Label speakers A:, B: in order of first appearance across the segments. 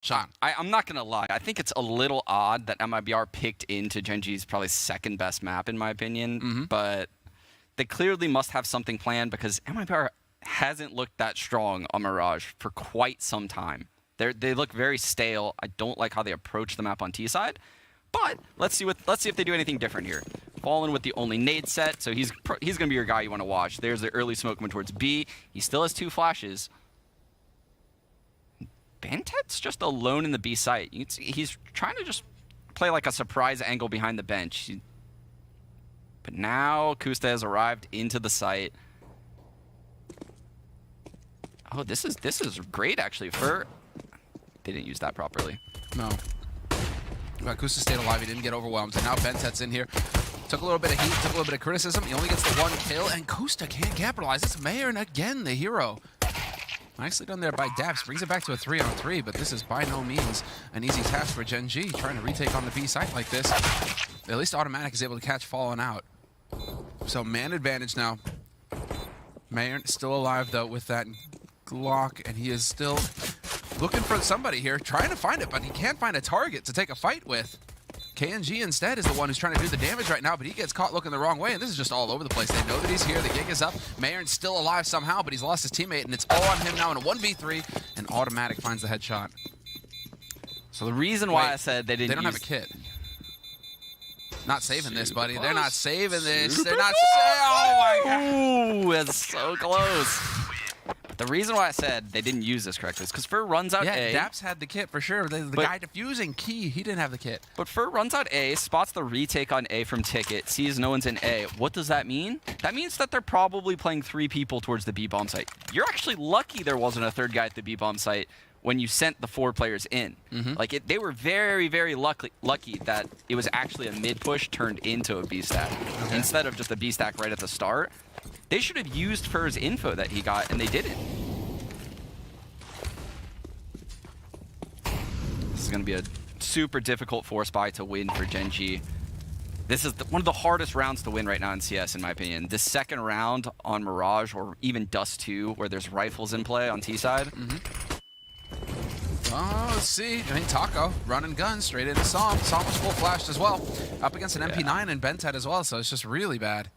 A: Sean.
B: I'm not going to lie. I think it's a little odd that MIBR picked into Gen.G's probably second best map, in my opinion. But they clearly must have something planned because MIBR hasn't looked that strong on Mirage for quite some time. They look very stale. I don't like how they approach the map on T side. But let's see if they do anything different here. Fallen with the only nade set, so he's going to be your guy you want to watch. There's the early smoke coming towards B. He still has 2 flashes. Bentet's just alone in the B site. You can see he's trying to just play like a surprise angle behind the bench. But now Kusta has arrived into the site. Oh, this is great actually. They didn't use that properly.
A: No. But Kusta stayed alive. He didn't get overwhelmed. And now Bentet's in here. Took a little bit of heat, took a little bit of criticism. He only gets the 1 kill, and Kusta can't capitalize. It's Mayern again, the hero. Nicely done there by Daps. Brings it back to a 3-on-3, but this is by no means an easy task for Gen.G. Trying to retake on the B site like this. At least Automatic is able to catch Fallen out. So man advantage now. Mayern still alive, though, with that Glock, and he is still looking for somebody here, trying to find it, but he can't find a target to take a fight with. Gen.G instead is the one who's trying to do the damage right now, but he gets caught looking the wrong way, and this is just all over the place. They know that he's here, the gig is up. Mayern's still alive somehow, but he's lost his teammate, and it's all on him now in a 1v3, and Automatic finds the headshot.
B: So the reason why I said they don't
A: have a kit. Not saving this, buddy. They're not saving this.
B: Super
A: They're not oh my god.
B: Ooh, it's so close. The reason why I said they didn't use this correctly is because Fur runs out A.
A: Yeah, Daps had the kit for sure. The guy defusing Key, he didn't have the kit.
B: But Fur runs out A, spots the retake on A from Ticket, sees no one's in A. What does that mean? That means that they're probably playing 3 people towards the B bomb site. You're actually lucky there wasn't a 3rd guy at the B bomb site when you sent the 4 players in. Like they were very, very lucky that it was actually a mid push turned into a B stack instead of just a B stack right at the start. They should have used Fur's info that he got, and they didn't. This is going to be a super difficult force buy to win for Gen.G. This is one of the hardest rounds to win right now in CS, in my opinion. This second round on Mirage, or even Dust 2, where there's rifles in play on T side.
A: Oh, let's see. I mean, Taco running guns straight into Som. Som was full flashed as well. Up against an MP9 and Bentet as well, so it's just really bad.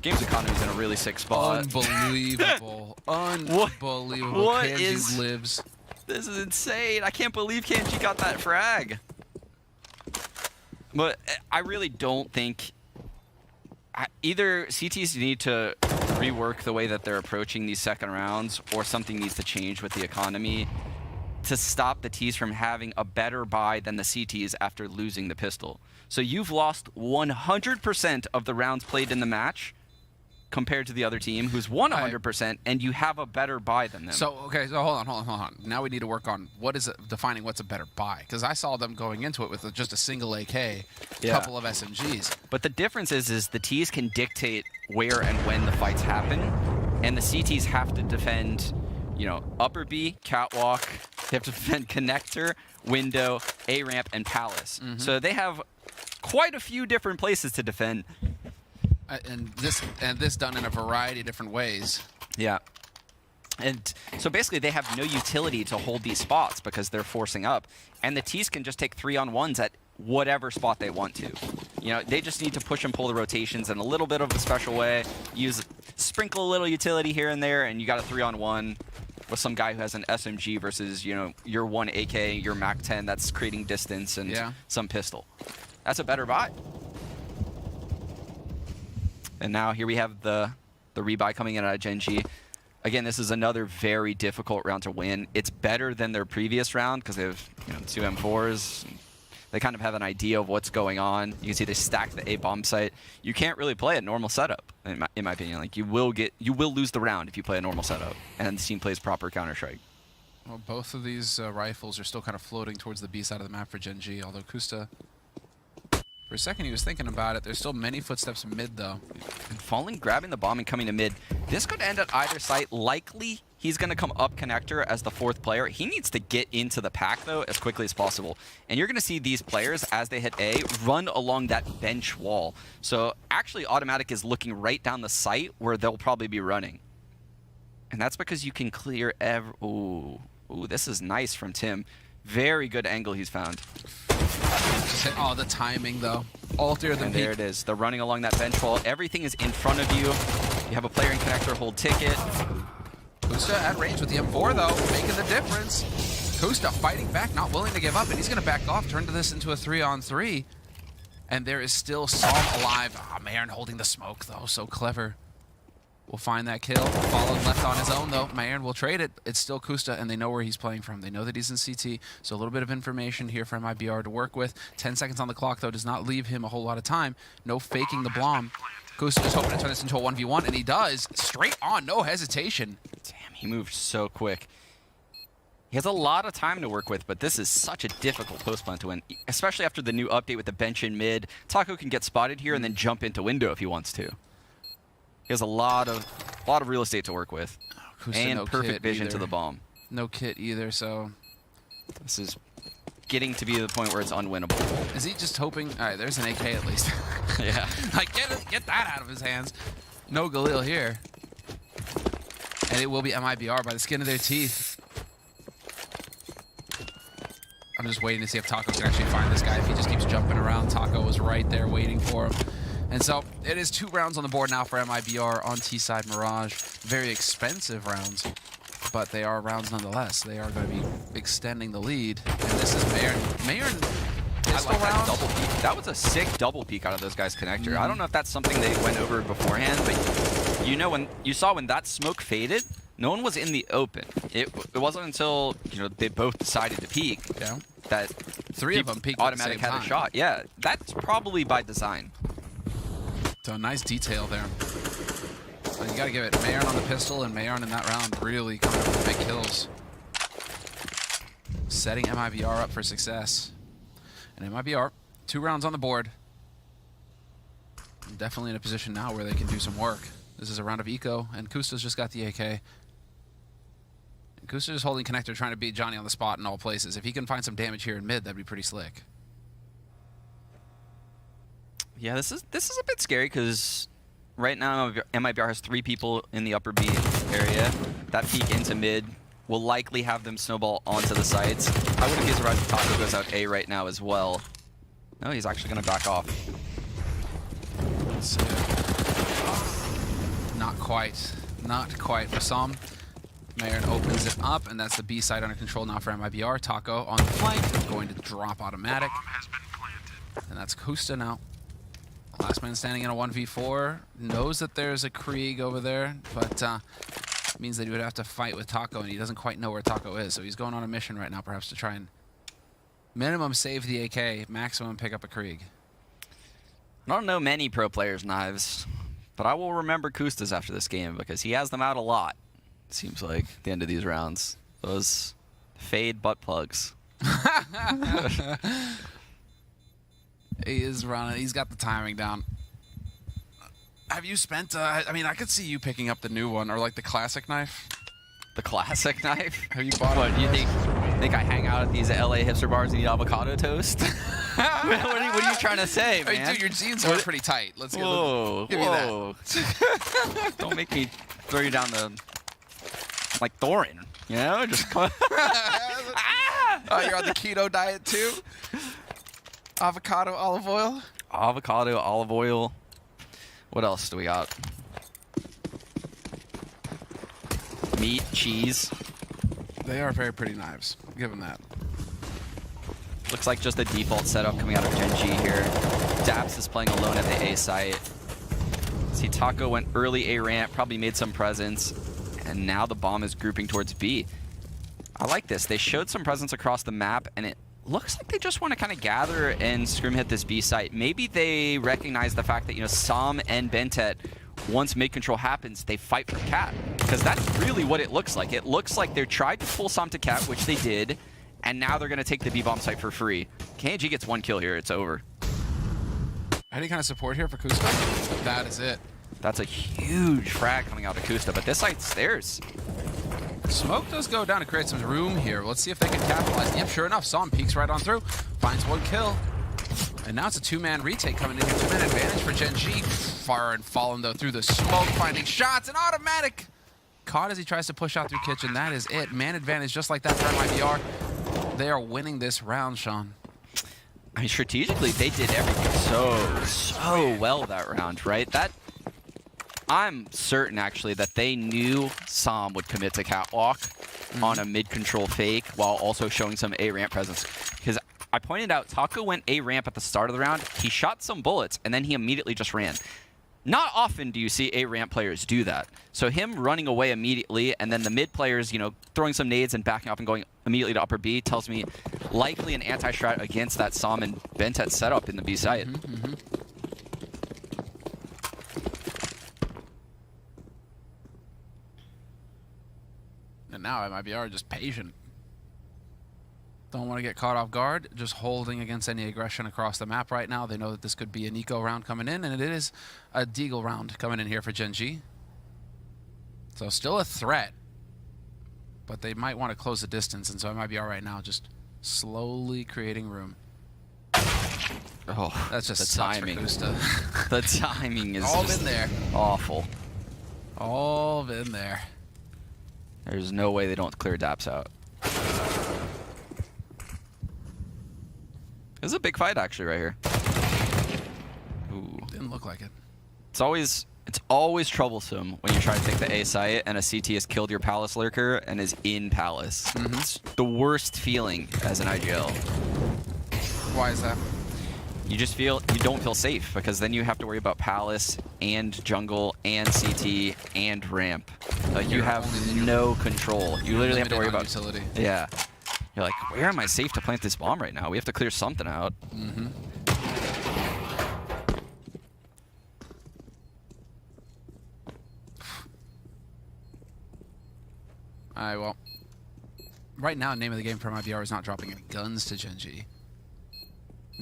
B: Game's economy's in a really sick spot.
A: Unbelievable. Unbelievable.
B: What
A: Gen.G lives.
B: This is insane. I can't believe Gen.G got that frag. But I really don't think... Either CTs need to rework the way that they're approaching these second rounds, or something needs to change with the economy to stop the Ts from having a better buy than the CTs after losing the pistol. So you've lost 100% of the rounds played in the match compared to the other team, who's won 100%, and you have a better buy than them.
A: So, okay, so hold on. Now we need to work on defining what's a better buy. Because I saw them going into it with just a single AK, couple of SMGs.
B: But the difference is the Ts can dictate where and when the fights happen, and the CTs have to defend, you know, upper B, catwalk, they have to defend connector, window, A ramp, and palace. So they have quite a few different places to defend.
A: And this done in a variety of different ways. Yeah.
B: And so basically they have no utility to hold these spots because they're forcing up. And the Ts can just take 3-on-1s at whatever spot they want to. You know, they just need to push and pull the rotations in a little bit of a special way, sprinkle a little utility here and there, and you got a 3-on-1 with some guy who has an SMG versus, you know, your 1 AK, your MAC-10 that's creating distance, and some pistol. That's a better buy. And now here we have the rebuy coming in out of Gen.G. Again, this is another very difficult round to win. It's better than their previous round because they have, you know, 2 M4s. They kind of have an idea of what's going on. You can see they stack the A bomb site. You can't really play a normal setup, in my opinion. Like you will lose the round if you play a normal setup, and the team plays proper Counter-Strike.
A: Well, both of these rifles are still kind of floating towards the B side of the map for Gen.G, although Kusta, for a second he was thinking about it. There's still many footsteps in mid, though.
B: And Falling, grabbing the bomb and coming to mid. This could end at either site. Likely, he's going to come up connector as the 4th player. He needs to get into the pack, though, as quickly as possible. And you're going to see these players, as they hit A, run along that bench wall. So actually, Automatic is looking right down the site where they'll probably be running. And that's because you can clear Ooh, this is nice from Tim. Very good angle he's found.
A: Just hit, oh, the timing, though. Alter the
B: And
A: peak.
B: there it is. They're running along that bench wall. Everything is in front of you. You have a player in connector hold ticket.
A: Kusta at range with the M4, though, making the difference. Kusta fighting back, not willing to give up, and he's going to back off, turn this into a 3-on-3. And there is still Psalm alive. Ah, Mayern holding the smoke, though. So clever. Will find that kill. Followed left on his own, though. Mayern will trade it. It's still Kusta, and they know where he's playing from. They know that he's in CT, so a little bit of information here for MIBR to work with. 10 seconds on the clock, though, does not leave him a whole lot of time. No faking the Blom. Kusta is hoping to turn this into a 1v1, and he does. Straight on, no hesitation.
B: Damn, he moved so quick. He has a lot of time to work with, but this is such a difficult post plant to win, especially after the new update with the bench in mid. Taco can get spotted here and then jump into window if he wants to. He has a lot of real estate to work with,
A: Kusta,
B: and
A: no
B: perfect
A: kit
B: vision
A: either.
B: to the bomb.
A: No kit either, so...
B: This is getting to be the point where it's unwinnable.
A: Is he just hoping... All right, there's an AK at least.
B: Yeah.
A: Like, get that out of his hands. No Galil here. And it will be MIBR by the skin of their teeth. I'm just waiting to see if Taco can actually find this guy. If he just keeps jumping around, Taco was right there waiting for him. And so it is 2 rounds on the board now for MIBR on T-side Mirage. Very expensive rounds, but they are rounds nonetheless. They are going to be extending the lead. And this is Mayern.
B: I like that double peek. That was a sick double peek out of those guys' connector. I don't know if that's something they went over beforehand, but you know, when you saw when that smoke faded, no one was in the open. It wasn't until they both decided to peek that
A: 3 of them peeked
B: automatic
A: at the same
B: had
A: time.
B: a shot. Yeah, that's probably by design.
A: So nice detail there. But you gotta give it Mayern on the pistol, and Mayern in that round really coming up with big kills. Setting MIBR up for success. And MIBR, 2 rounds on the board. Definitely in a position now where they can do some work. This is a round of eco, and Kusta's just got the AK. And Kusta's just holding connector, trying to beat Johnny on the spot in all places. If he can find some damage here in mid, that'd be pretty slick.
B: Yeah, this is a bit scary because right now MIBR has 3 people in the upper B area. That peek into mid will likely have them snowball onto the sites. I wouldn't be surprised if Taco goes out A right now as well. No, he's actually going to back off.
A: Let's see. Not quite. Not quite for some. Mayern opens it up, and that's the B side under control now for MIBR. Taco on the flank, going to drop automatic. And that's Kusta now. Last man standing in a 1v4. Knows that there's a Krieg over there, but means that he would have to fight with Taco, and he doesn't quite know where Taco is. So he's going on a mission right now, perhaps to try and minimum save the AK, maximum pick up a Krieg.
B: I don't know many pro players' knives, but I will remember Kusta's after this game because he has them out a lot, it seems like, at the end of these rounds. Those fade butt plugs.
A: He is running. He's got the timing down. Have you spent, I mean, I could see you picking up the new one, or like the classic knife.
B: The classic knife?
A: Have you bought
B: What,
A: it?
B: you think I hang out at these LA hipster bars and eat avocado toast? what are you trying to say, man?
A: Hey, dude, your jeans are pretty tight. Let's give me
B: that. Don't make me throw you down the, like Thorin, you know? Just come
A: Oh, you're on the keto diet too? Avocado, olive oil?
B: Avocado, olive oil. What else do we got? Meat, cheese.
A: They are very pretty knives. Give them that.
B: Looks like just the default setup coming out of Gen.G here. Daps is playing alone at the A site. See, Taco went early A ramp, probably made some presence, and now the bomb is grouping towards B. I like this. They showed some presence across the map, and it looks like they just want to kind of gather and scrim hit this B site. Maybe they recognize the fact that, Sam and Bentet, once mid control happens, they fight for Cat. Because that's really what it looks like. It looks like they tried to pull Sam to Cat, which they did, and now they're going to take the B-bomb site for free. Gen.G gets 1 kill here. It's over.
A: Any kind of support here for Kusta? That is it.
B: That's a huge frag coming out of Kusta, but this site's theirs.
A: Smoke does go down to create some room here. Let's see if they can capitalize. Yep, sure enough, Sam peeks right on through. Finds 1 kill. And now it's a 2-man retake coming in here. 2-man advantage for Gen.G. Far and fallen, though, through the smoke, finding shots. And automatic! Caught as he tries to push out through kitchen. That is it. Man advantage just like that for MIBR. They are winning this round, Sean.
B: I mean, strategically, they did everything so well that round, right? I'm certain, actually, that they knew Som would commit to Catwalk on a mid-control fake while also showing some A-ramp presence. Because I pointed out, Taco went A-ramp at the start of the round. He shot some bullets, and then he immediately just ran. Not often do you see A-ramp players do that. So him running away immediately, and then the mid players, you know, throwing some nades and backing off and going immediately to upper B tells me likely an anti-strat against that Som and Bentet setup in the B site.
A: And now MIBR just patient. Don't want to get caught off guard, just holding against any aggression across the map right now. They know that this could be an eco round coming in, and it is a Deagle round coming in here for Gen.G. So still a threat, but they might want to close the distance, and so MIBR right now just slowly creating room.
B: Oh,
A: that's just
B: the
A: sucks
B: timing.
A: for Kusta.
B: The timing is
A: all
B: just
A: been there.
B: Awful.
A: All been there.
B: There's no way they don't clear Daps out. This is a big fight, actually, right here. Ooh.
A: Didn't look like it.
B: It's always troublesome when you try to take the A site and a CT has killed your Palace lurker and is in Palace. It's the worst feeling as an IGL.
A: Why is that?
B: You don't feel safe because then you have to worry about Palace and jungle and CT and ramp. Like you have no control. You literally have to worry about
A: utility.
B: Yeah. You're like, where am I safe to plant this bomb right now? We have to clear something out.
A: Alright, well. Right now, name of the game for MIBR is not dropping any guns to Gen.G.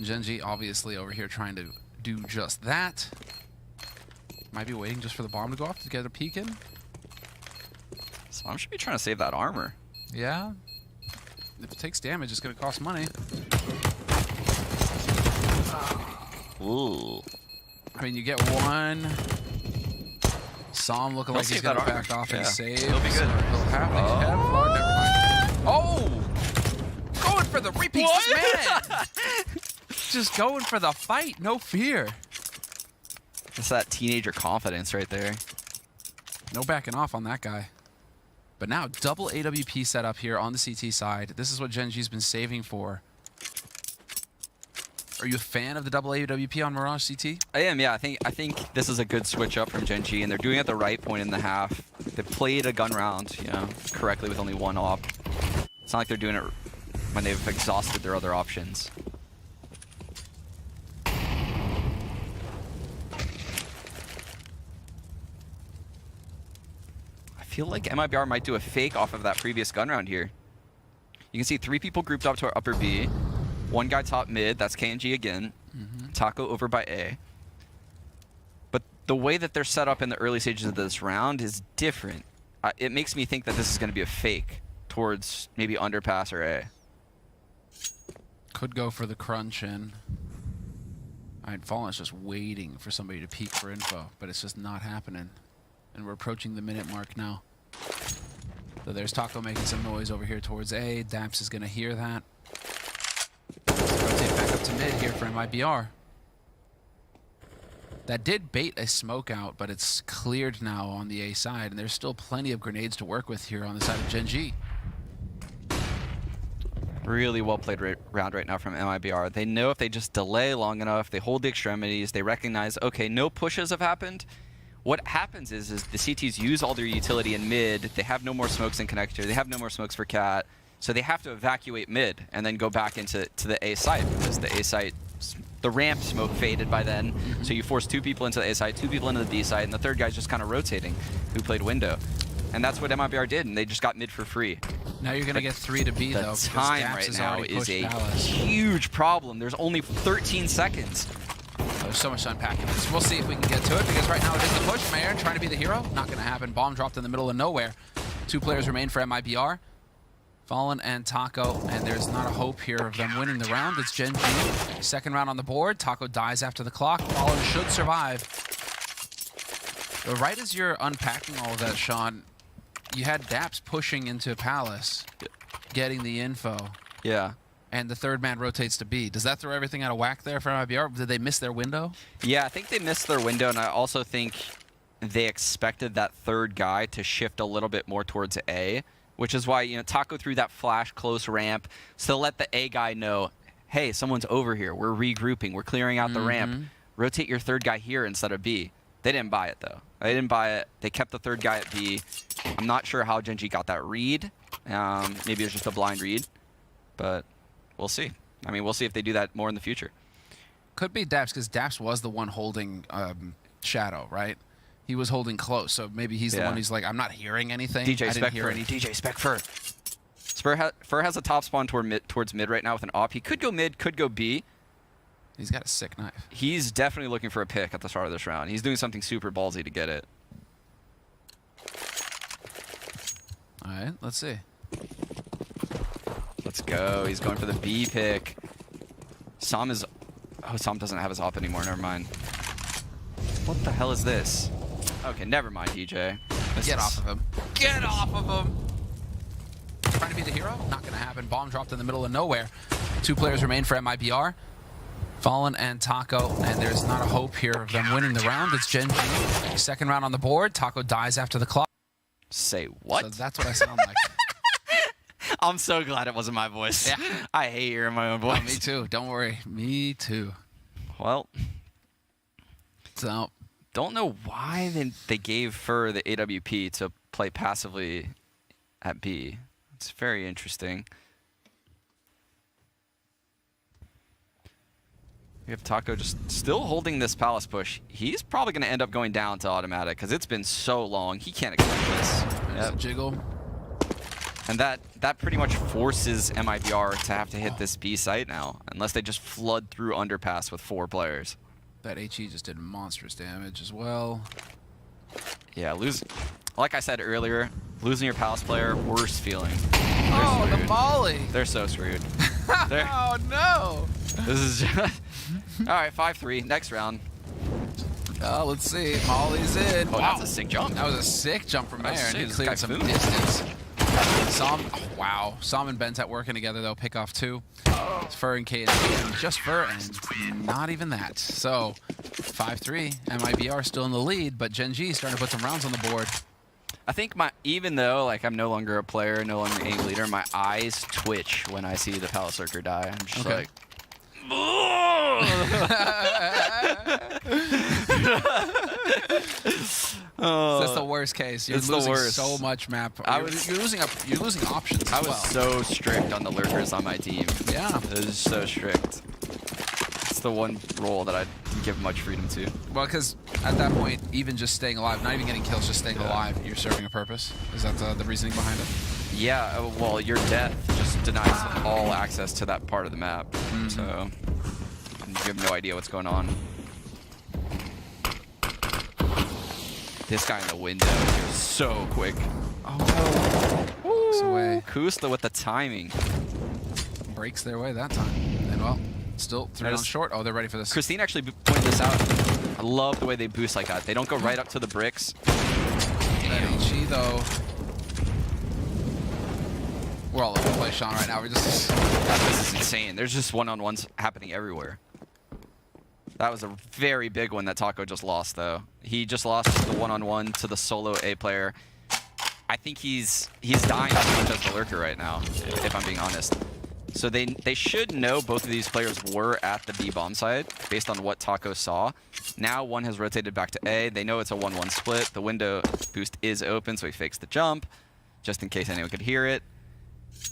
A: Gen.G obviously over here trying to do just that. Might be waiting just for the bomb to go off to get a peek in.
B: Som should be trying to save that armor.
A: Yeah. If it takes damage, it's going to cost money.
B: Ooh.
A: I mean, you get one. Som looking like he's going to back off and save.
B: He'll be good.
A: He'll have the never mind. Oh! Going for the repeats, man! Just going for the fight, no fear.
B: Just that teenager confidence right there.
A: No backing off on that guy. But now, double AWP setup here on the CT side. This is what Gen.G's been saving for. Are you a fan of the double AWP on Mirage CT?
B: I am, yeah. I think this is a good switch up from Gen.G, and they're doing it at the right point in the half. They played a gun round, you know, correctly with only one op. It's not like they're doing it when they've exhausted their other options. I feel like MIBR might do a fake off of that previous gun round here. You can see 3 people grouped up to our upper B. 1 guy top mid, that's Gen.G again. Taco over by A. But the way that they're set up in the early stages of this round is different. It makes me think that this is going to be a fake towards maybe underpass or A.
A: Could go for the crunch in. Fallen's just waiting for somebody to peek for info, but it's just not happening. And we're approaching the minute mark now. So there's Taco making some noise over here towards A. Daps is going to hear that. Rotate back up to mid here for MIBR. That did bait a smoke out, but it's cleared now on the A side, and there's still plenty of grenades to work with here on the side of Gen.G.
B: Really well played round right now from MIBR. They know if they just delay long enough, they hold the extremities, they recognize, okay, no pushes have happened. What happens is the CTs use all their utility in mid. They have no more smokes in connector. They have no more smokes for cat. So they have to evacuate mid and then go back into the A site because the A site, the ramp smoke faded by then. So you force 2 people into the A site, 2 people into the B site, and the third guy's just kind of rotating who played window. And that's what MIBR did, and they just got mid for free.
A: Now you're going to get 3 to B, though.
B: The time right now is a huge problem. There's only 13 seconds.
A: There's so much to unpack in this. We'll see if we can get to it, because right now it is the push. MIBR trying to be the hero. Not going to happen. Bomb dropped in the middle of nowhere. 2 players remain for MIBR. Fallen and Taco, and there's not a hope here of them winning the round. It's Gen.G. Second round on the board. Taco dies after the clock. Fallen should survive. But right as you're unpacking all of that, Sean, you had Daps pushing into Palace, getting the info.
B: Yeah.
A: and the third man rotates to B. Does that throw everything out of whack there for MIBR? Did they miss their window?
B: Yeah, I think they missed their window, and I also think they expected that third guy to shift a little bit more towards A, which is why, you know, Taco threw that flash close ramp, so let the A guy know, hey, someone's over here. We're regrouping. We're clearing out the ramp. Rotate your third guy here instead of B. They didn't buy it, though. They didn't buy it. They kept the third guy at B. I'm not sure how Gen.G got that read. Maybe it was just a blind read, but we'll see. I mean, we'll see if they do that more in the future.
A: Could be Daps, because Daps was the one holding Shadow, right? He was holding close, so maybe he's the one who's like, I'm not hearing anything.
B: DJ
A: I
B: Spec
A: didn't hear
B: Fur.
A: anything.
B: DJ Spec Fur. Fur has a top spawn towards mid right now with an op. He could go mid, could go B.
A: He's got a sick knife.
B: He's definitely looking for a pick at the start of this round. He's doing something super ballsy to get it.
A: All right, let's see.
B: Let's go. He's going for the B pick. Sam is... Oh, Sam doesn't have his op anymore. Never mind. What the hell is this? Okay, never mind, DJ.
A: Get off of him. Get off of him! Trying to be the hero? Not going to happen. Bomb dropped in the middle of nowhere. 2 players remain for MIBR. Fallen and Taco, and there's not a hope here of them winning the round. It's Gen.G. Second round on the board. Taco dies after the clock.
B: Say what?
A: So that's what I sound like.
B: I'm so glad it wasn't my voice.
A: Yeah.
B: I hate hearing my own voice.
A: Oh, me too. Don't worry. Me too.
B: Well,
A: so
B: don't know why they gave Fur the AWP to play passively at B. It's very interesting. We have Taco just still holding this palace push. He's probably going to end up going down to automatic because it's been so long. He can't accept this.
A: there's a jiggle.
B: And that pretty much forces MIBR to have to hit this B site now, unless they just flood through underpass with 4 players.
A: That HE just did monstrous damage as well.
B: Yeah, like I said earlier, losing your palace player, worst feeling.
A: Oh, the molly!
B: They're so screwed.
A: Oh no!
B: This is just... All right, 5-3, next round.
A: Let's see. Molly's in.
B: Oh,
A: Wow.
B: that's a sick jump.
A: That was a sick jump from
B: That's
A: there, and
B: sick.
A: he
B: This
A: cleared
B: guy's
A: some
B: moving.
A: distance. Wow. Sam and Bentet working together, though. Pick off 2. It's Fur and K and just Fur, and not even that. So, 5-3. MIBR still in the lead, but Gen.G starting to put some rounds on the board.
B: I think even though like I'm no longer a player, no longer a leader, my eyes twitch when I see the Palace Lurker die. I'm just like...
A: That's the worst case. You're
B: It's the
A: losing
B: worst.
A: so much map. You're losing options as
B: I was
A: well.
B: so strict on the lurkers on my team.
A: Yeah.
B: It was so strict. It's the one role that I didn't give much freedom to.
A: Well, because at that point, even just staying alive, not even getting kills, just staying alive, you're serving a purpose. Is that the reasoning behind it?
B: Yeah, well, your death just denies all access to that part of the map. So you have no idea what's going on. This guy in the window is so quick. Oh no.
A: Walks away.
B: Kusta with the timing.
A: Breaks their way that time. And well, still 3 rounds short. Oh, they're ready for this.
B: Christine actually pointed this out. I love the way they boost like that. They don't go right up to the bricks.
A: That HE though. We're all over the place, Sean, right now. We're just...
B: This is insane. There's just one-on-ones happening everywhere. That was a very big one that Taco just lost, though. He just lost the one-on-one to the solo A player. I think he's dying as much as the lurker right now, if I'm being honest. So they should know both of these players were at the B bomb side based on what Taco saw. Now one has rotated back to A. They know it's a 1-1 split. The window boost is open, so he fakes the jump, just in case anyone could hear it.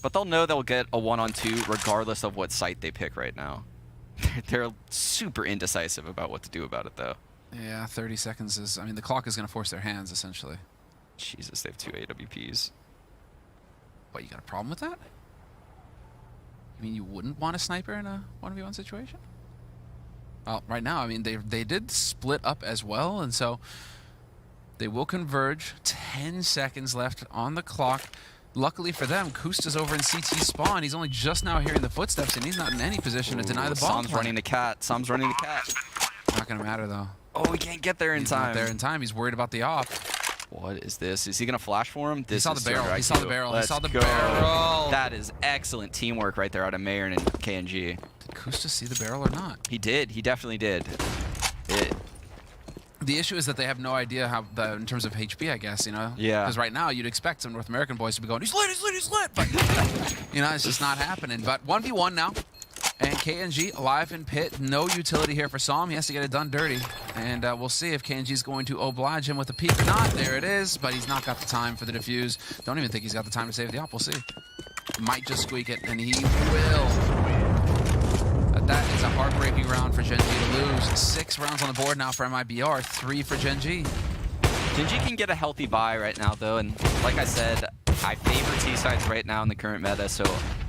B: But they'll know they'll get a 1-on-2 regardless of what site they pick right now. They're super indecisive about what to do about it, though.
A: Yeah, 30 seconds is... I mean, the clock is going to force their hands, essentially.
B: Jesus, they have 2 AWPs.
A: What, you got a problem with that? You mean you wouldn't want a sniper in a 1v1 situation? Well, right now, I mean, they did split up as well, and so they will converge. 10 seconds left on the clock. Luckily for them, Kusta's over in CT spawn. He's only just now hearing the footsteps, and he's not in any position to deny the bomb.
B: Sam's running the cat. Sam's running the cat.
A: Not going to matter, though.
B: Oh, we can't get there in
A: He's
B: time.
A: not there in time. He's worried about the op.
B: What is this? Is he going to flash for him? This
A: He saw the
B: is
A: barrel.
B: Surrender
A: He saw the
B: IQ.
A: barrel.
B: Let's
A: He saw the
B: go.
A: barrel.
B: That is excellent teamwork right there out of Mayer and Gen.G.
A: Did Kusta see the barrel or not?
B: He did. He definitely did.
A: The issue is that they have no idea how, in terms of HP, I guess, you know?
B: Yeah.
A: Because right now, you'd expect some North American boys to be going, he's lit, he's lit, he's lit! But, you know, it's just not happening. But 1v1 now. And Gen.G alive in pit. No utility here for Psalm. He has to get it done dirty. And we'll see if Gen.G is going to oblige him with a peek or not. There it is. But he's not got the time for the defuse. Don't even think he's got the time to save the op. We'll see. Might just squeak it, and he will. But that is a heartbreaking round for Gen.G to lose. 6 rounds on the board now for MIBR. 3 for Gen.G.
B: Gen.G can get a healthy buy right now, though. And like I said, I favor T-sides right now in the current meta. So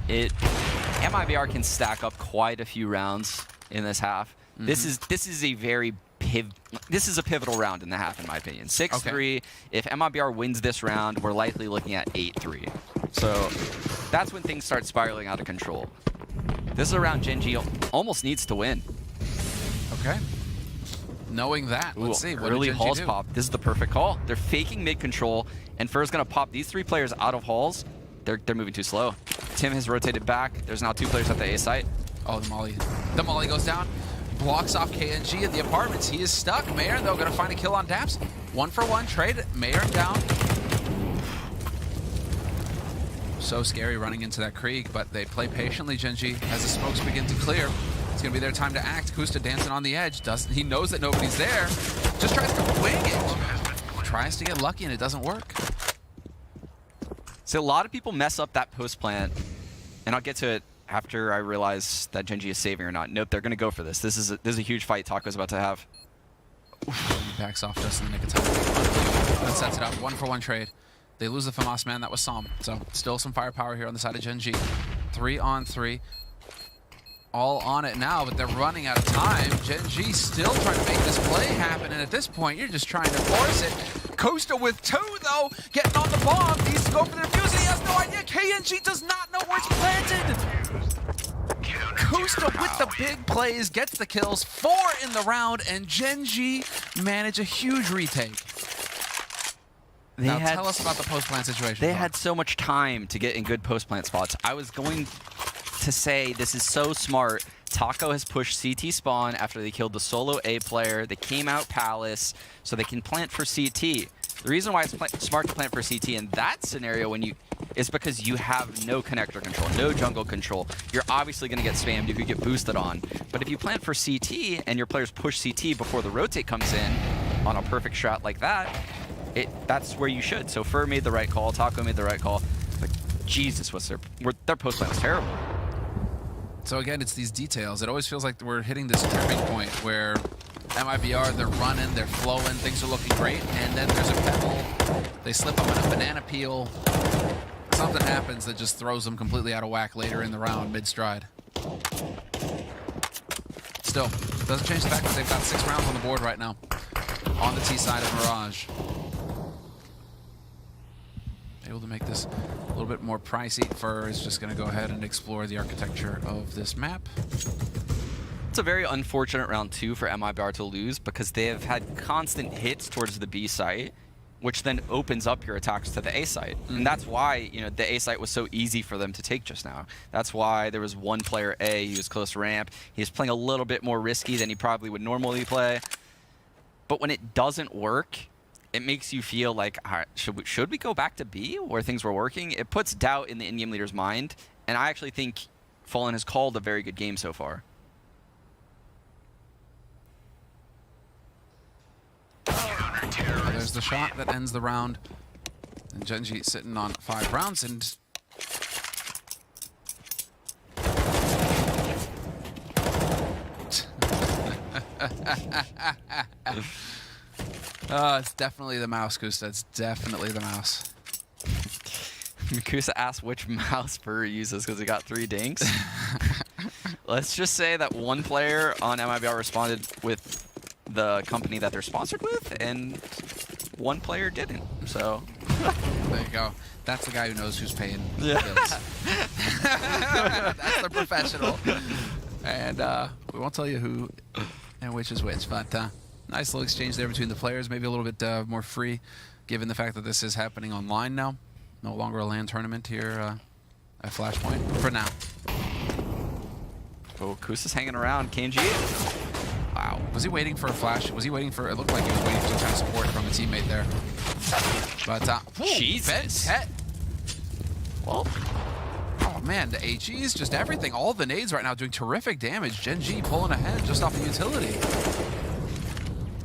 B: MIBR can stack up quite a few rounds in this half. This is a very pivotal round in the half, in my opinion. 6-3.
A: Okay.
B: If MIBR wins this round, we're likely looking at 8-3. So that's when things start spiraling out of control. This is a round Gen.G almost needs to win.
A: Okay. Knowing that, let's see. What
B: Early
A: did Gen.G
B: halls
A: do?
B: pop. This is the perfect call. They're faking mid control, and Fur's gonna pop these 3 players out of halls. They're moving too slow. Tim has rotated back. There's now 2 players at the A site.
A: Oh, the molly. The molly goes down. Blocks off Gen.G in the apartments. He is stuck. Mayer, though, going to find a kill on Daps. 1-for-1 trade. Mayer down. So scary running into that Krieg, but they play patiently, Gen.G, as the smokes begin to clear. It's going to be their time to act. Kusta dancing on the edge. He knows that nobody's there. Just tries to wing it. Tries to get lucky, and it doesn't work.
B: So a lot of people mess up that post plant, and I'll get to it after I realize that Gen.G is saving or not. Nope, they're going to go for this. This is a huge fight Taco's about to have.
A: He backs off just in the nick of time. That sets it up. 1-for-1 trade. They lose the FAMAS man. That was Psalm. So still some firepower here on the side of Gen.G. 3-on-3. All on it now, but they're running out of time. Gen.G still trying to make this play happen, and at this point, you're just trying to force it. Costa with 2, though, getting on the bomb. Needs to go for the defuse, and he has no idea. Gen.G does not know where it's planted. Costa with the big plays, gets the kills. 4 in the round, and Gen.G manage a huge retake. Now tell us about the post-plant situation.
B: They had so much time to get in good post-plant spots. I was going to say this is so smart. Taco has pushed CT spawn after they killed the solo A player. They came out Palace, so they can plant for CT. The reason why it's smart to plant for CT in that scenario is because you have no connector control, no jungle control. You're obviously going to get spammed if you get boosted on. But if you plant for CT and your players push CT before the rotate comes in on a perfect strat like that, that's where you should. So Fur made the right call, Taco made the right call. But Jesus, their post plant was terrible.
A: So again, it's these details. It always feels like we're hitting this tipping point where MIBR, they're running, they're flowing, things are looking great, and then there's a pebble. They slip up on a banana peel. Something happens that just throws them completely out of whack later in the round, mid-stride. Still, doesn't change the fact that they've got 6 rounds on the board right now on the T side of Mirage. Able to make this a little bit more pricey. Fur is just going to go ahead and explore the architecture of this map.
B: It's a very unfortunate round 2 for MIBR to lose because they have had constant hits towards the B site, which then opens up your attacks to the A site. And that's why, the A site was so easy for them to take just now. That's why there was 1 player A, he was close to ramp. He was playing a little bit more risky than he probably would normally play. But when it doesn't work, it makes you feel like, all right, should we go back to B where things were working? It puts doubt in the in-game leader's mind, and I actually think Fallen has called a very good game so far.
A: There's the shot that ends the round. And Gen.G sitting on 5 rounds, and it's definitely the mouse, Kusta. It's definitely the mouse.
B: Kusta asked which mouse Fur uses because he got 3 dinks. Let's just say that 1 player on MIBR responded with the company that they're sponsored with, and 1 player didn't. So
A: there you go. That's the guy who knows who's paying the
B: Yeah.
A: bills. That's the professional. And we won't tell you who and which is which, but nice little exchange there between the players. Maybe a little bit more free given the fact that this is happening online now. No longer a LAN tournament here at Flashpoint for now.
B: Oh, Kusa's hanging around. Gen.G.
A: Wow. Was he waiting for a flash? Was he waiting for... It looked like he was waiting for some kind of support from a teammate there. But,
B: Jesus.
A: Well, oh man, the HEs, just everything. All the nades right now doing terrific damage. Gen.G pulling ahead just off the utility.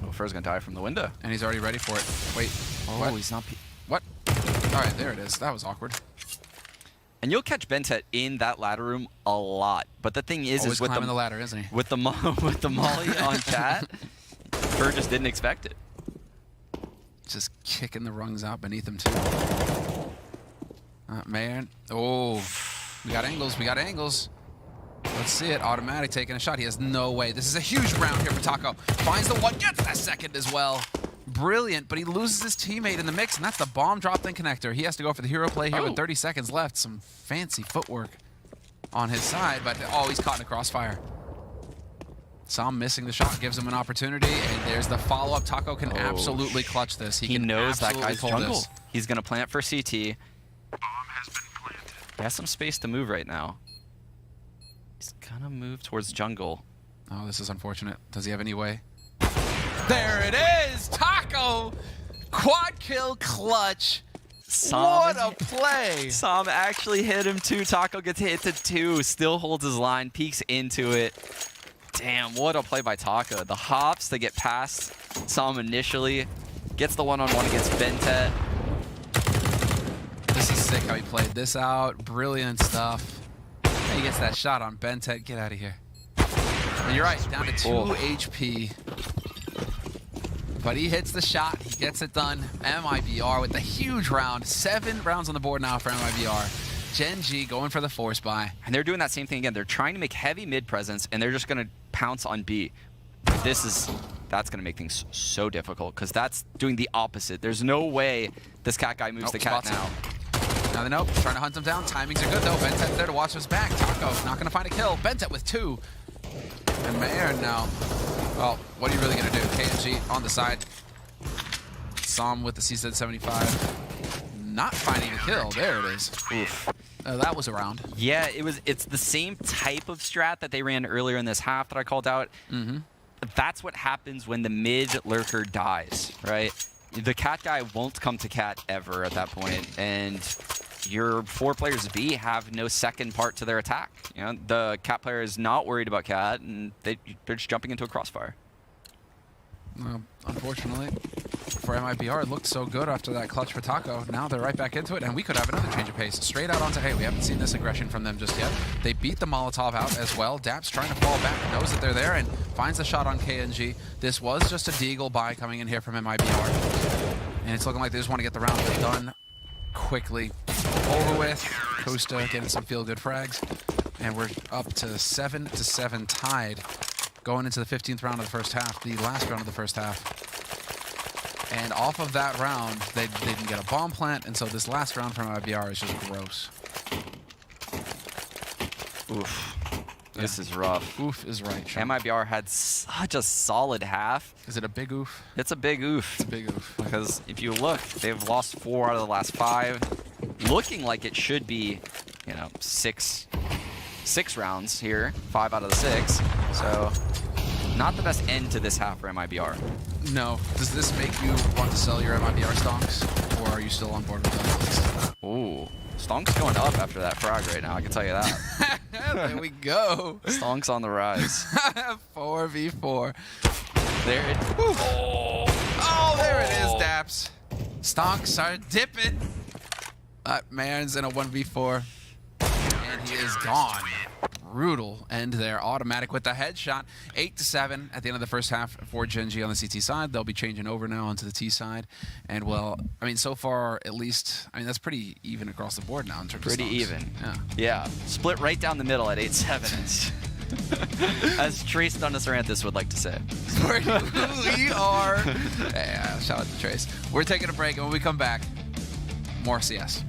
B: Oh, Fur's gonna die from the window.
A: And he's already ready for it. Wait.
B: Oh,
A: what?
B: he's not...
A: What? All right, there it is. That was awkward.
B: And you'll catch Bentet in that ladder room a lot. But the thing is,
A: Always
B: with
A: climbing the ladder, isn't he?
B: With the molly on Cat, Fur just didn't expect it.
A: Just kicking the rungs out beneath him too. Man. Oh, we got angles. We got angles. Let's see it. Automatic taking a shot. He has no way. This is a huge round here for Taco. Finds the one. Gets that second as well. Brilliant, but he loses his teammate in the mix, and that's the bomb dropped in connector. He has to go for the hero play here with 30 seconds left. Some fancy footwork on his side, but oh, he's caught in a crossfire. Sam missing the shot gives him an opportunity, and there's the follow-up. Taco can absolutely clutch this.
B: He
A: can
B: knows that
A: absolutely
B: guy's
A: pull
B: jungle.
A: this.
B: He's going to plant for CT. Bomb has been planted. He has some space to move right now. He's going to move towards jungle.
A: Oh, this is unfortunate. Does he have any way? There it is! Taco! Quad kill clutch. What a play!
B: Sam actually hit him too. Taco gets hit to 2, still holds his line, peeks into it. Damn, what a play by Taco. The hops to get past Sam initially. Gets the one-on-one against Bentet.
A: This is sick how he played this out. Brilliant stuff. And he gets that shot on Bentet. Get out of here. And you're right, down to 2 HP. But he hits the shot, he gets it done. MIBR with a huge round. 7 rounds on the board now for MIBR. Gen.G going for the force buy.
B: And they're doing that same thing again. They're trying to make heavy mid presence, and they're just going to pounce on B. That's going to make things so difficult, because that's doing the opposite. There's no way this cat guy moves the cat now.
A: Now they know, trying to hunt him down. Timings are good though. Bentet's there to watch his back. Taco not going to find a kill. Bentet with 2. And MIBR now. Well, what are you really going to do? Gen.G on the side. Sam with the CZ 75. Not finding a kill. There it is. Oof. That was a round.
B: Yeah, it's the same type of strat that they ran earlier in this half that I called out. That's what happens when the mid lurker dies, right? The cat guy won't come to cat ever at that point, and your 4 players B have no second part to their attack. You know, the cat player is not worried about cat, and they're just jumping into a crossfire.
A: Unfortunately, for MIBR, it looked so good after that clutch for Taco. Now they're right back into it, and we could have another change of pace. Straight out onto A. We haven't seen this aggression from them just yet. They beat the Molotov out as well. Daps trying to fall back, knows that they're there, and finds the shot on Gen.G. This was just a deagle buy coming in here from MIBR. And it's looking like they just want to get the round done quickly. Over with. Costa getting some feel-good frags. And we're up to 7-7 tied. Going into the 15th round of the first half, the last round of the first half. And off of that round, they didn't get a bomb plant, and so this last round from MIBR is just gross.
B: Oof. This is rough.
A: Oof is right, Sean.
B: MIBR had such a solid half.
A: Is it a big oof?
B: It's a big oof.
A: It's a big oof.
B: Because if you look, they've lost 4 out of the last 5. Looking like it should be, you know, 6 rounds here. 5 out of the 6. So, not the best end to this half for MIBR.
A: No. Does this make you want to sell your MIBR stonks? Or are you still on board with that?
B: Ooh. Stonk's going up after that frag right now, I can tell you that.
A: There we go.
B: Stonk's on the rise.
A: 4v4.
B: There it is.
A: Oh, there it is, Daps. Stonks are dipping. Man's in a 1v4. And he is gone. Brutal end there. Automatic with the headshot. 8-7 at the end of the first half for Gen.G on the CT side. They'll be changing over now onto the T side. And, well, I mean, so far, at least, I mean, that's pretty even across the board now in terms of
B: Pretty
A: stonks.
B: even.
A: Yeah.
B: Yeah. Split right down the middle at 8-7. As Trace Dunasaranthus would like to say.
A: We are... Yeah, shout out to Trace. We're taking a break, and when we come back, more CS.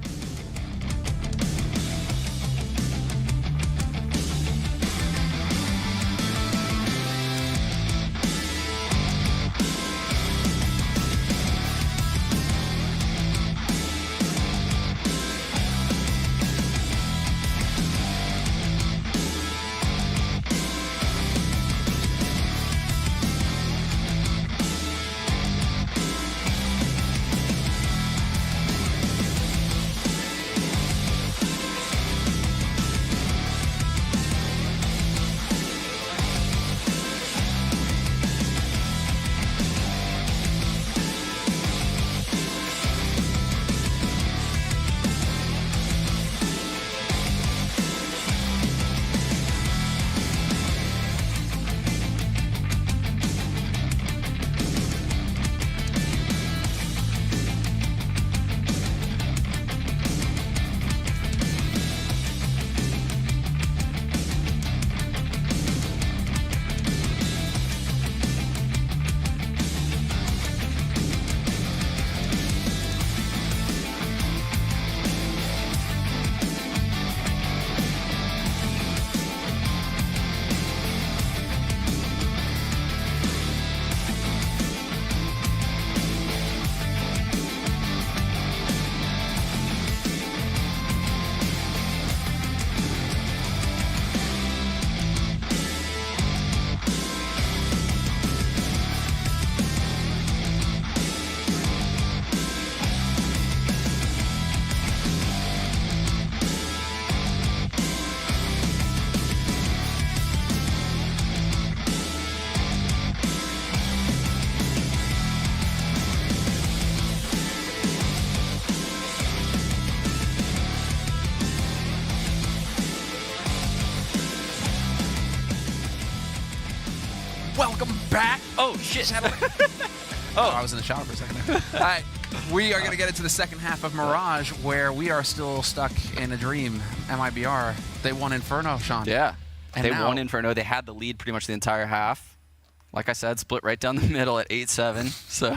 A: welcome back.
B: Oh, shit.
A: Oh, I was in the shower for a second there. All right, we are going to get into the second half of Mirage, where we are still stuck in a dream. MIBR, they won Inferno, Sean.
B: Yeah,
A: And
B: they
A: now-
B: won Inferno. They had the lead pretty much the entire half. Like I said, split right down the middle at 8-7. So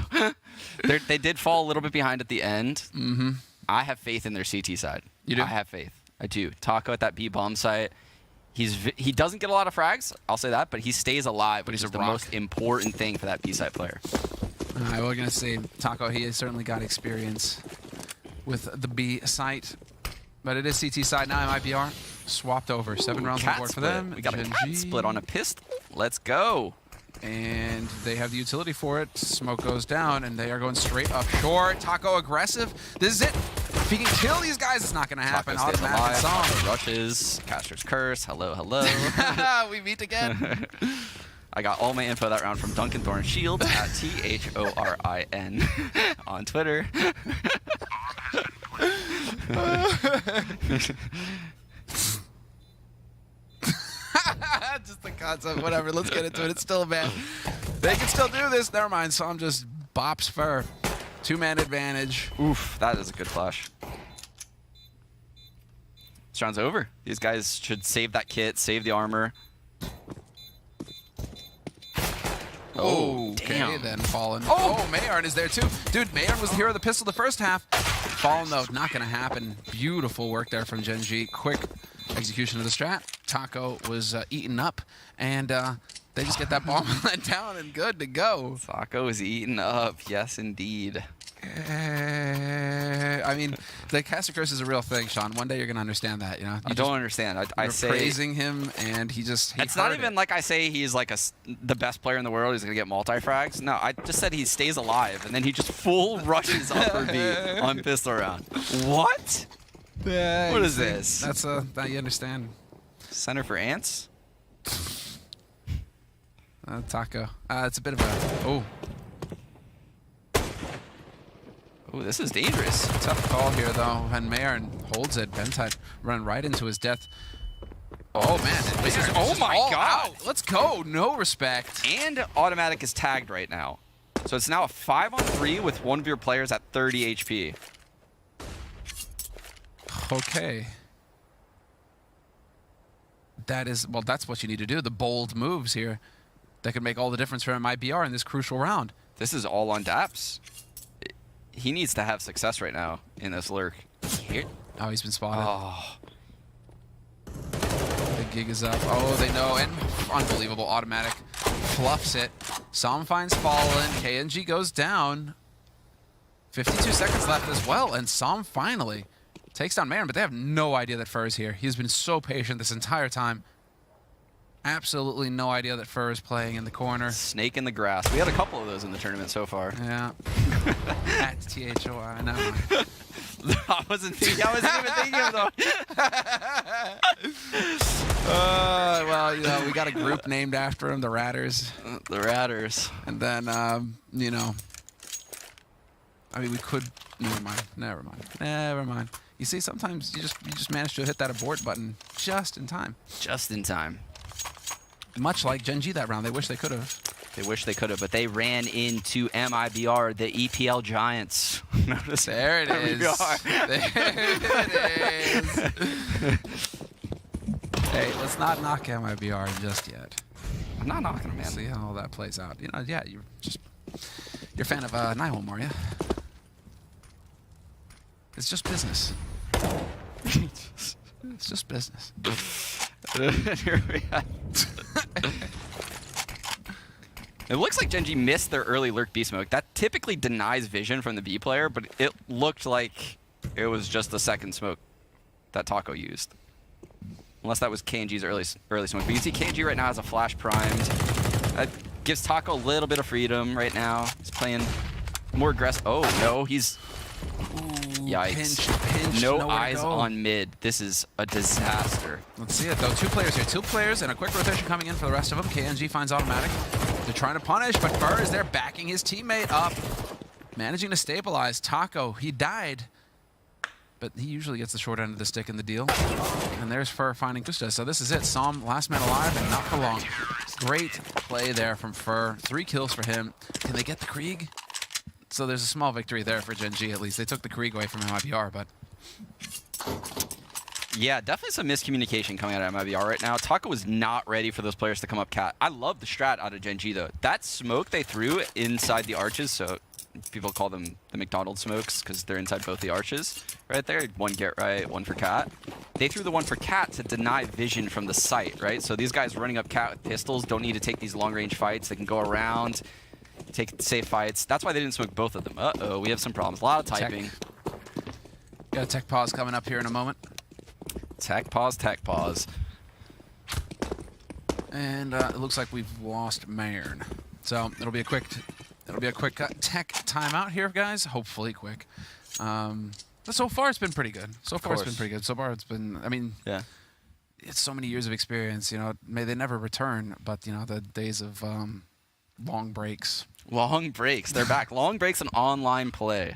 B: they did fall a little bit behind at the end.
A: Mm-hmm.
B: I have faith in their CT side.
A: You do?
B: I have faith. I do. Taco at that B bomb site. He doesn't get a lot of frags, I'll say that, but he stays alive, which
A: he's
B: is
A: a
B: the
A: rock.
B: most important thing for that B site player.
A: All right, we're going to see Taco. He has certainly got experience with the B site, but it is CT side now. MIBR swapped over. 7 rounds on
B: Cat
A: board for
B: split.
A: them.
B: We got a
A: Gen.G.
B: cat split on a pistol. Let's go.
A: And they have the utility for it. Smoke goes down, and they are going straight up short. Taco aggressive. This is it. If he can kill these guys, it's not going to happen.
B: Taco stays
A: Automatic
B: alive.
A: song.
B: Taco rushes. Caster's curse. Hello, hello.
A: We meet again.
B: I got all my info that round from Duncan Thorne Shields at THORIN on Twitter.
A: Just the concept. Whatever. Let's get into it. It's still a man. They can still do this. Never mind. Som just bops for 2-man advantage.
B: Oof, that is a good flash. This round's over. These guys should save that kit, save the armor. Oh,
A: Okay,
B: damn.
A: then Fallen. Oh, Mayarn is there too. Dude, Mayarn was the hero of the pistol the first half. Fallen, though, not going to happen. Beautiful work there from Gen.G. Quick execution of the strat. Taco was eaten up, and they just get that bomb let down and good to go.
B: Taco is eaten up. Yes, indeed.
A: I mean, the caster curse is a real thing, Sean. One day you're going to understand that, you know?
B: I don't understand. I
A: You're
B: say
A: praising him, and he just
B: it's not
A: heard
B: even
A: it.
B: like I say he's like the best player in the world. He's gonna get multi-frags. No, I just said he stays alive, and then he just full rushes upper B on pistol round. What?
A: Yeah,
B: What
A: you
B: is
A: see,
B: this?
A: That's now you understand.
B: Center for ants?
A: Taco. It's a bit of a
B: Oh, this is dangerous.
A: tough call here though, and Mayarn holds it. Bentide run right into his death. Oh man, this is
B: Oh my
A: all
B: God.
A: out. Let's go. No respect.
B: And automatic is tagged right now. So it's now a 5-on-3 with one of your players at 30 HP.
A: Okay. That's what you need to do. The bold moves here that could make all the difference for MIBR in this crucial round.
B: This is all on Daps. He needs to have success right now in this lurk. Here.
A: Oh, he's been spotted.
B: Oh,
A: The gig is up. Oh, they know. And unbelievable. Automatic fluffs it. Som finds Fallen. Gen.G goes down. 52 seconds left as well. And Som finally takes down Mayarn, but they have no idea that Fur is here. He's been so patient this entire time. Absolutely no idea that Fur is playing in the corner.
B: snake in the grass. We had a couple of those in the tournament so far.
A: Yeah. At THOI, no.
B: I wasn't even thinking of those.
A: Well, you know, we got a group named after him, the Ratters.
B: The Ratters.
A: And then, you know, I mean, we could. Never mind. You see, sometimes you just manage to hit that abort button just in time.
B: Just in time.
A: Much like Gen.G that round, they wish they could have.
B: They wish they could have, but they ran into MIBR, the EPL Giants. Notice
A: There it is. There it is. Hey, let's not knock MIBR just yet.
B: I'm not knocking them, man.
A: See how all that plays out. You know, yeah, you're a fan of Nihilm, are you? It's just business. It's just business.
B: Here we are. It looks like Gen.G missed their early lurk B smoke. That typically denies vision from the B player, but it looked like it was just the second smoke that Taco used. Unless that was Gen.G's early smoke. But you see Gen.G right now has a flash primed. That gives Taco a little bit of freedom right now. He's playing more aggressive. Oh, no, he's... Yikes.
A: Pinch,
B: no
A: nowhere to
B: eyes
A: go.
B: on mid. This is a disaster.
A: Let's see it, though. 2 players here. 2 players and a quick rotation coming in for the rest of them. Gen.G finds automatic. They're trying to punish, but Fur is there backing his teammate up. Managing to stabilize. Taco, he died. But he usually gets the short end of the stick in the deal. And there's Fur finding Kusta. So this is it. Som, last man alive, and not for long. Great play there from Fur. 3 kills for him. Can they get the Krieg? So there's a small victory there for Gen.G at least. They took the Krieg away from MIBR, but...
B: Yeah, definitely some miscommunication coming out of MIBR right now. Taco was not ready for those players to come up cat. I love the strat out of Gen.G though. That smoke they threw inside the arches, so people call them the McDonald's smokes because they're inside both the arches right there. One get right, one for cat. They threw the one for cat to deny vision from the site, right? So these guys running up cat with pistols don't need to take these long range fights. They can go around, take safe fights. That's why they didn't smoke both of them. Uh-oh, we have some problems. A lot of typing.
A: Got a tech pause coming up here in a moment.
B: Tech pause, tech pause.
A: And it looks like we've lost Mayern. So it'll be a quick tech timeout here, guys. Hopefully quick. But so far it's been pretty good. So far it's been, I mean, yeah. It's so many years of experience, you know. May they never return, but you know, the days of long breaks.
B: Long breaks, they're back. Long breaks and online play.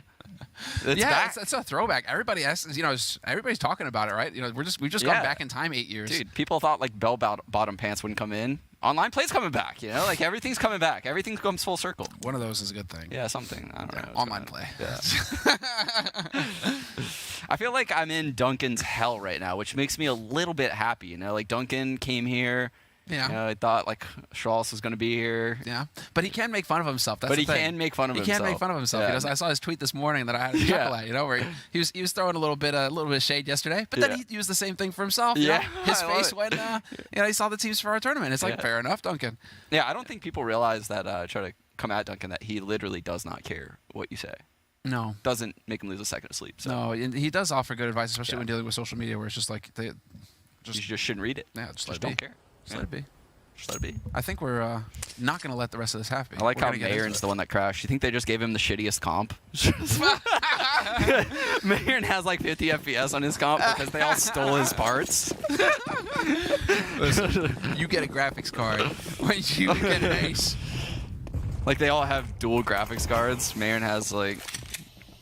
B: It's a throwback.
A: Everybody has, you know, everybody's talking about it, right? You know, we've just gone back in time 8 years.
B: Dude, people thought like bell-bottom pants wouldn't come in. Online play's coming back, you know? Like everything's coming back. Everything comes full circle.
A: One of those is a good thing.
B: Yeah, something. I don't know.
A: Online play.
B: Yeah. I feel like I'm in Duncan's hell right now, which makes me a little bit happy, you know? Like Duncan came here.
A: Yeah.
B: You know, I thought like Strauss was going to be here.
A: Yeah. But he can make fun of himself. That's
B: but
A: the thing.
B: He can make fun of himself.
A: He can make fun of himself.
B: Yeah.
A: He does. I saw his tweet this morning that I had to chuckle at, you know, where he was throwing a little bit of shade yesterday, but then he used the same thing for himself. You know? His face when you know, he saw the teams for our tournament. It's like fair enough, Duncan.
B: Yeah, I don't think people realize that try to come at Duncan that he literally does not care what you say.
A: No.
B: Doesn't make him lose a second of sleep. So.
A: No, and he does offer good advice, especially when dealing with social media, where it's just like
B: you just shouldn't read it.
A: Yeah, just
B: don't care.
A: Just let it be.
B: Just let it be.
A: I think we're not going to let the rest of this happen.
B: I like how Mayern's the one that crashed. You think they just gave him the shittiest comp? Mayern has like 50 FPS on his comp because they all stole his parts.
A: Listen, you get a graphics card when you get an ace.
B: Like they all have dual graphics cards. Mayern has like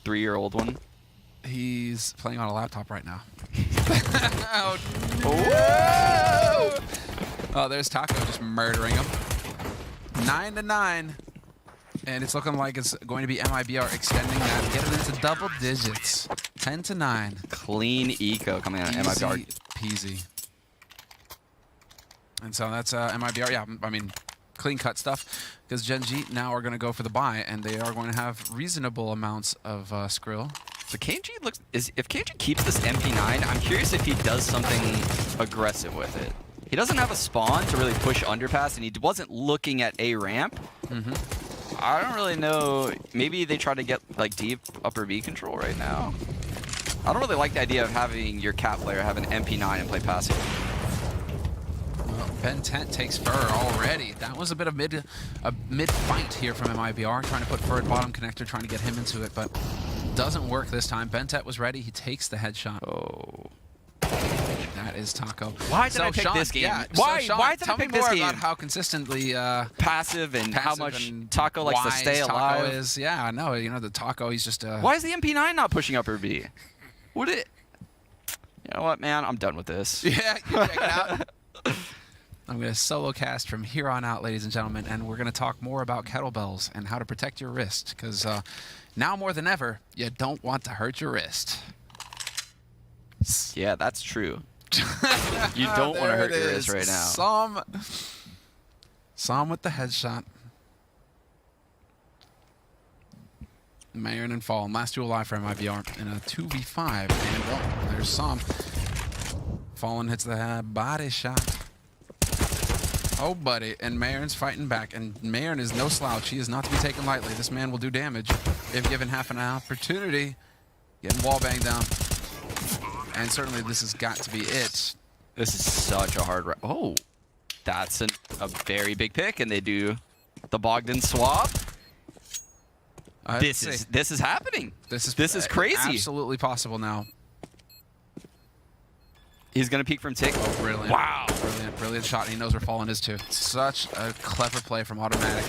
B: 3-year-old one.
A: He's playing on a laptop right now. Oh, there's Taco just murdering him. 9-9. And it's looking like it's going to be MIBR extending that, getting into double digits. 10-9.
B: Clean eco coming out of MIBR.
A: Peasy. And so that's MIBR. Yeah, I mean, clean cut stuff. Because Gen.G now are going to go for the buy, and they are going to have reasonable amounts of Skrill.
B: So Gen.G if Gen.G keeps this MP9, I'm curious if he does something aggressive with it. He doesn't have a spawn to really push underpass, and he wasn't looking at a ramp. I don't really know. Maybe they try to get like deep upper B control right now. I don't really like the idea of having your cat player have an MP9 and play passive.
A: Well, Ben Tent takes Fur already. That was a bit of mid fight here from MIBR, trying to put Fur at bottom connector, trying to get him into it, but doesn't work this time. Ben Tent was ready. He takes the headshot.
B: Oh.
A: That is Taco.
B: Why did I pick this game?
A: Yeah,
B: why
A: Sean,
B: why did I pick this game?
A: Tell me more about how consistently
B: passive and how much Taco likes to stay alive.
A: Taco is. Yeah, I know. You know, the Taco, he's just...
B: Why is the MP9 not pushing upper B? Would it... You know what, man? I'm done with this.
A: Yeah, you check it out. I'm going to solo cast from here on out, ladies and gentlemen, and we're going to talk more about kettlebells and how to protect your wrist, because now more than ever, you don't want to hurt your wrist.
B: Yeah, that's true. You don't want to hurt your wrist right now.
A: Som with the headshot. Mayern and Fallen, last two alive for MIBR in a 2v5. And well, there's Som. Fallen hits the body shot. Oh, buddy. And Mayern's fighting back. And Mayern is no slouch. He is not to be taken lightly. This man will do damage if given half an opportunity. Getting wallbang down. And certainly this has got to be it.
B: This is such a hard round. Oh, that's a very big pick, and they do the Bogdan swap. This is happening. This is crazy.
A: Absolutely possible now.
B: He's gonna peek from Tick.
A: Oh, brilliant! Wow, brilliant shot. And he knows where Fallen is too. Such a clever play from Automatic.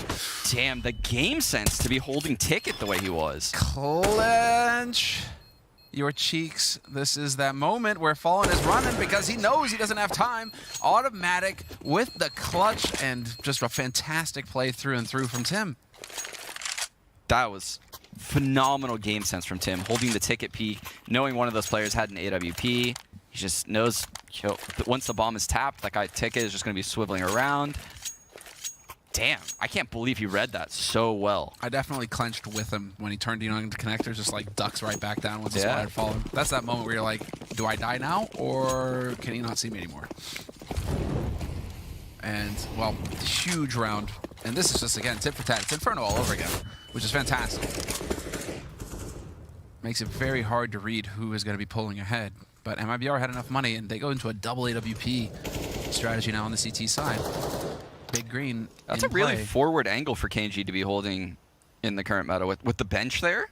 B: Damn, the game sense to be holding Ticket the way he was.
A: Clench. your cheeks. This is that moment where Fallen is running because he knows he doesn't have time. Automatic with the clutch and just a fantastic play through and through from Tim.
B: That was phenomenal game sense from Tim, holding the ticket peak, knowing one of those players had an AWP. He just knows once the bomb is tapped, that guy ticket is just going to be swiveling around. Damn, I can't believe he read that so well.
A: I definitely clenched with him when he turned into connectors, just like ducks right back down once the spot had fallen. That's that moment where you're like, do I die now or can he not see me anymore? And, well, huge round. And this is just, again, tit for tat. It's Inferno all over again, which is fantastic. Makes it very hard to read who is going to be pulling ahead. But MIBR had enough money, and they go into a double AWP strategy now on the CT side. Big green.
B: That's a really forward angle for Gen.G to be holding in the current meta with the bench there.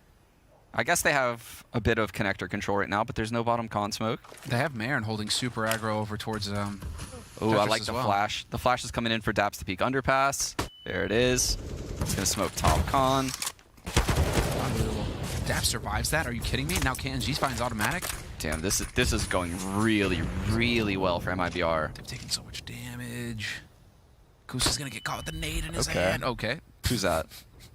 B: I guess they have a bit of connector control right now, but there's no bottom con smoke.
A: They have Marin holding super aggro over towards
B: Oh, I like the flash. The flash is coming in for Daps to peek underpass. There it is. It's gonna smoke top con.
A: Unbelievable. Daps survives that? Are you kidding me? Now Gen.G finds automatic.
B: Damn, this is going really, really well for MIBR.
A: They're taking so much damage. Kusa's gonna get caught with the nade in his hand. Okay.
B: Who's that?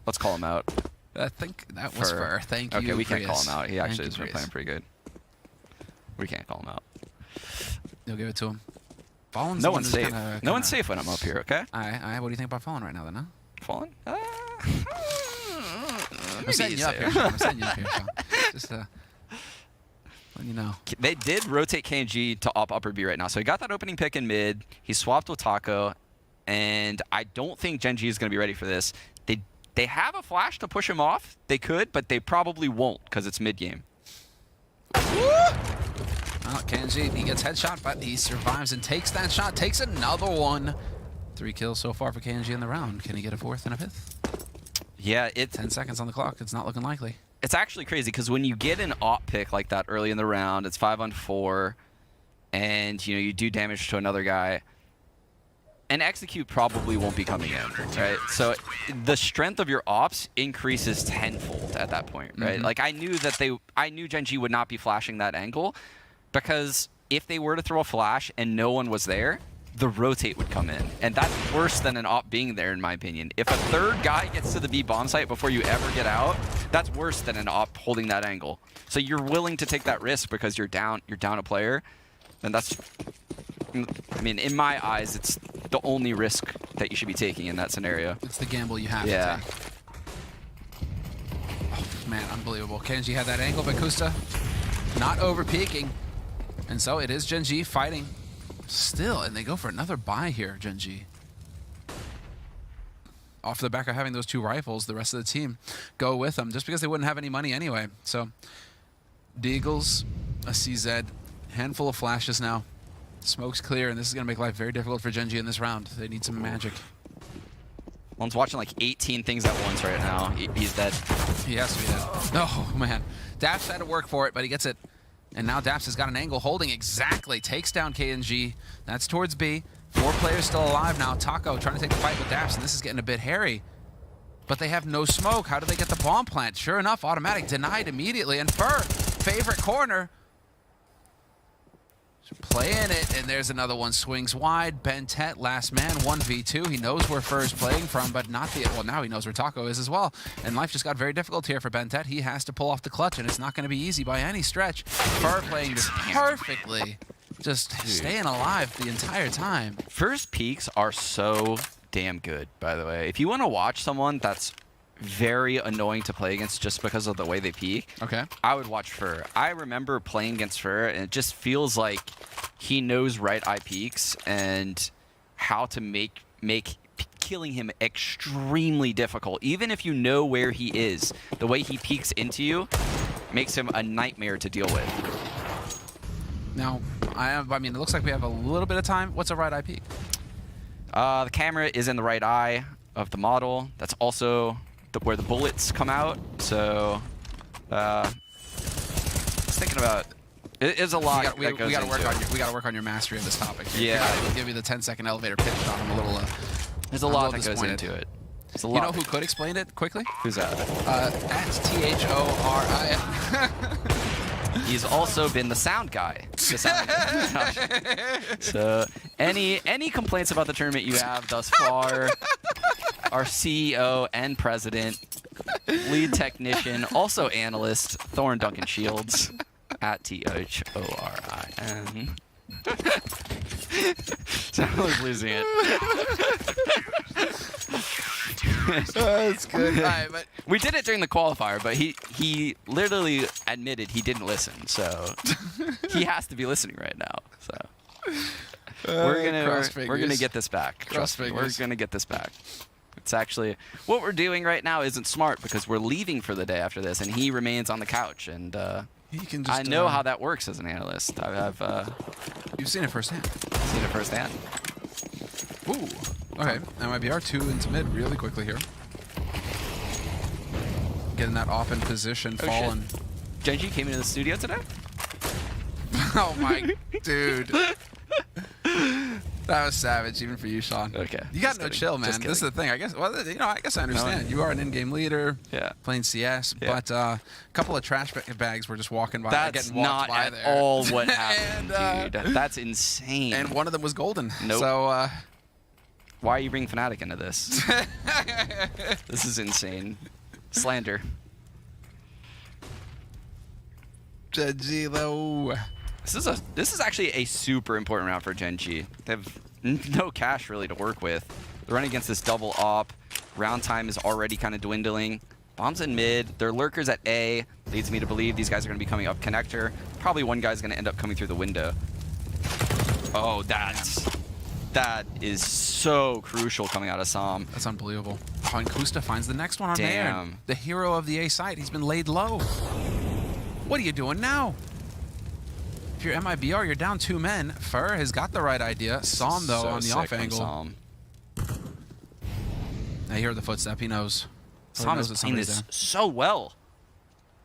B: Let's call him out.
A: I think that was Fur. Thank you.
B: Okay, we can't
A: Prius.
B: call him out. He actually has been
A: Prius.
B: playing pretty good. We can't call him out.
A: You'll give it to him. Fallen's
B: no one's safe.
A: Kinda,
B: no one's safe when I'm up here, okay?
A: What do you think about Fallen right now, then, huh?
B: Fallen?
A: I'm setting you up here, Sean. I'm setting you up here, Sean. Just letting you know.
B: They did rotate Gen.G to op upper B right now. So he got that opening pick in mid. He swapped with Taco. And I don't think Gen.G is going to be ready for this. They have a flash to push him off. They could, but they probably won't because it's mid-game.
A: Well, Gen.G, he gets headshot, but he survives and takes that shot. Takes another one. 3 kills so far for Gen.G in the round. Can he get a 4th and a 5th?
B: Yeah, it's
A: 10 seconds on the clock. It's not looking likely.
B: It's actually crazy because when you get an op pick like that early in the round, it's 5-on-4, and you do damage to another guy. And execute probably won't be coming in, right? So the strength of your ops increases tenfold at that point, right? Like I knew Gen.G would not be flashing that angle because if they were to throw a flash and no one was there, the rotate would come in. And that's worse than an op being there, in my opinion. If a third guy gets to the B bomb site before you ever get out, that's worse than an op holding that angle. So you're willing to take that risk because you're down a player, and that's, I mean, in my eyes, it's the only risk that you should be taking in that scenario.
A: It's the gamble you have to take. Oh, man, unbelievable. Gen.G had that angle, but Kusta not over peaking. And so it is Gen.G fighting still, and they go for another buy here, Gen.G. Off the back of having those 2 rifles, the rest of the team go with them, just because they wouldn't have any money anyway. So, Deagles, a CZ, handful of flashes now. Smoke's clear, and this is going to make life very difficult for Gen.G in this round. They need some magic.
B: One's watching like 18 things at once right now. He's dead.
A: He has to be dead. Oh, man. Daps had to work for it, but he gets it. And now Daps has got an angle holding exactly. Takes down Gen.G. That's towards B. 4 players still alive now. Taco trying to take the fight with Daps, and this is getting a bit hairy. But they have no smoke. How do they get the bomb plant? Sure enough, automatic denied immediately. And Fur, favorite corner. Playing it, and there's another one. Swings wide. Bentet, last man, 1v2. He knows where Fur is playing from, but not the... Well, now he knows where Taco is as well. And life just got very difficult here for Bentet. He has to pull off the clutch, and it's not going to be easy by any stretch. Fur playing this perfectly. Just staying alive the entire time.
B: First peaks are so damn good, by the way. If you want to watch someone that's very annoying to play against just because of the way they peek,
A: okay,
B: I would watch Fur. I remember playing against Fur, and it just feels like he knows right eye peaks and how to make killing him extremely difficult. Even if you know where he is, the way he peeks into you makes him a nightmare to deal with.
A: Now, I mean, it looks like we have a little bit of time. What's a right eye peek?
B: The camera is in the right eye of the model. That's also where the bullets come out. So, just thinking about it is a lot.
A: We gotta work on your mastery of this topic.
B: Yeah,
A: I'll give you the 10-second elevator pitch on. I'm a little.
B: There's a lot that goes into it. There's a lot.
A: You know who could explain it quickly?
B: Who's that?
A: At THORI.
B: He's also been the sound guy. The sound guy. So any complaints about the tournament you have thus far, our CEO and president, lead technician, also analyst, Thorn Duncan Shields, at THORIN. So I was losing it.
A: That's good. All right, but
B: we did it during the qualifier, but he literally admitted he didn't listen, so he has to be listening right now. So we're gonna get this back. Trust me, we're gonna get this back. It's actually what we're doing right now isn't smart because we're leaving for the day after this, and he remains on the couch. And
A: he can just,
B: I know how that works as an analyst.
A: You've seen it firsthand.
B: Seen it firsthand.
A: Ooh. Okay, MIBR 2 into mid really quickly here. Getting that off in position, fallen.
B: Gen.G came into the studio today?
A: Oh my dude. That was savage, even for you, Sean.
B: Okay.
A: You got no chill, man. This is the thing. I guess. Well, you know, I guess I understand. You are an in-game leader.
B: Yeah.
A: Playing CS, but a couple of trash bags were just walking by.
B: That's
A: getting walked
B: not
A: by
B: at
A: there.
B: all what happened, dude. That's insane.
A: And one of them was golden.
B: Nope.
A: So.
B: Why are you bringing Fnatic into this? This is insane. Slander.
A: Gen.G though.
B: This is actually a super important round for Gen.G. They have no cash really to work with. They're running against this double op. Round time is already kind of dwindling. Bombs in mid. They're lurkers at A. Leads me to believe these guys are going to be coming up connector. Probably one guy's going to end up coming through the window. Oh, that is so crucial coming out of Som.
A: That's unbelievable. Oh, and Kusta finds the next one on
B: Damn.
A: Mayer. The hero of the A site. He's been laid low. What are you doing now? If you're MIBR, you're down 2 men. Fur has got the right idea. Som, though, on the off angle.
B: Som.
A: I hear the footstep. He knows.
B: Som is playing this so well.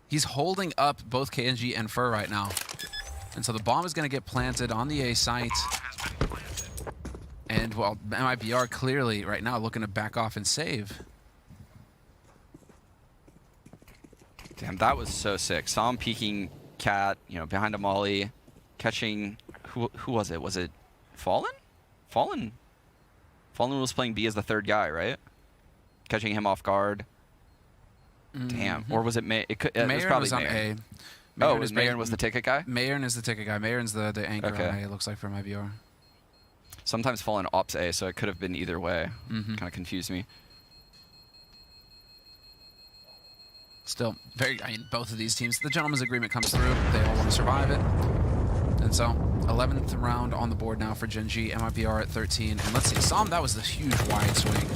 A: He's holding up both Gen.G and Fur right now. And so the bomb is going to get planted on the A site. And, well, MIBR clearly right now looking to back off and save.
B: Damn, that was so sick. Som peeking Cat, behind a molly, catching... Who was it? Was it Fallen? Fallen was playing B as the third guy, right? Catching him off guard. Damn. Or was it May? It was probably Mayer. Oh, Mayer was the ticket guy?
A: Mayer is the ticket guy. Mayern's the anchor on A, it looks like, for MIBR.
B: Sometimes Fallen ops A, so it could have been either way. Kind of confused me.
A: Still, both of these teams, the gentleman's agreement comes through. They all want to survive it. And so, 11th round on the board now for Gen.G, MIBR at 13. And let's see, Som, that was the huge wide swing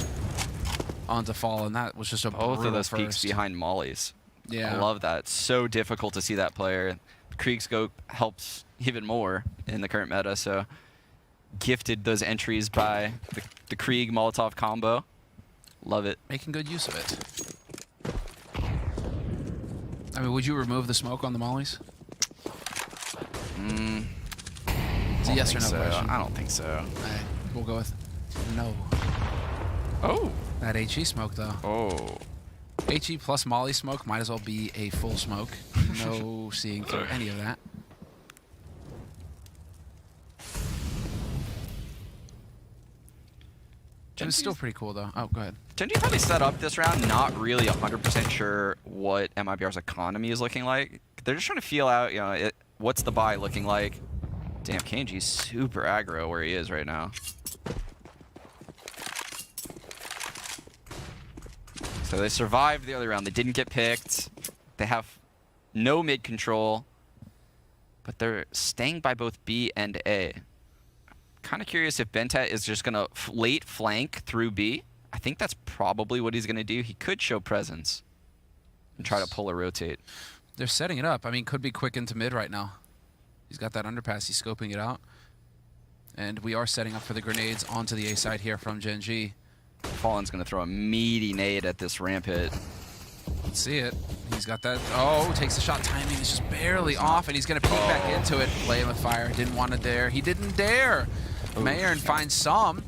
A: onto Fallen. That was just a
B: both of those
A: first.
B: peaks behind mollies.
A: Yeah.
B: I love that. It's so difficult to see that player. Krieg scope helps even more in the current meta, so gifted those entries by the Krieg Molotov combo. Love it.
A: Making good use of it. I mean, would you remove the smoke on the mollies? It's a yes or no question.
B: I don't think so.
A: We'll go with no.
B: Oh.
A: That HE smoke, though.
B: Oh.
A: HE plus molly smoke might as well be a full smoke. No seeing through any of that. It was still pretty cool, though. Oh, go ahead.
B: Gen.G probably set up this round not really 100% sure what MIBR's economy is looking like. They're just trying to feel out, what's the buy looking like. Damn, Gen.G's super aggro where he is right now. So they survived the other round. They didn't get picked. They have no mid control, but they're staying by both B and A. Kind of curious if Bentet is just going to late flank through B. I think that's probably what he's going to do. He could show presence and try to pull a rotate.
A: They're setting it up. I mean, could be quick into mid right now. He's got that underpass. He's scoping it out. And we are setting up for the grenades onto the A side here from Gen.G.
B: Fallen's going to throw a meaty nade at this ramp hit.
A: Let's see it. He's got that. Oh, takes the shot. Timing is just barely off, and he's going to peek back into it. Playing with fire. Didn't want to dare. He didn't dare. Mayer finds Som.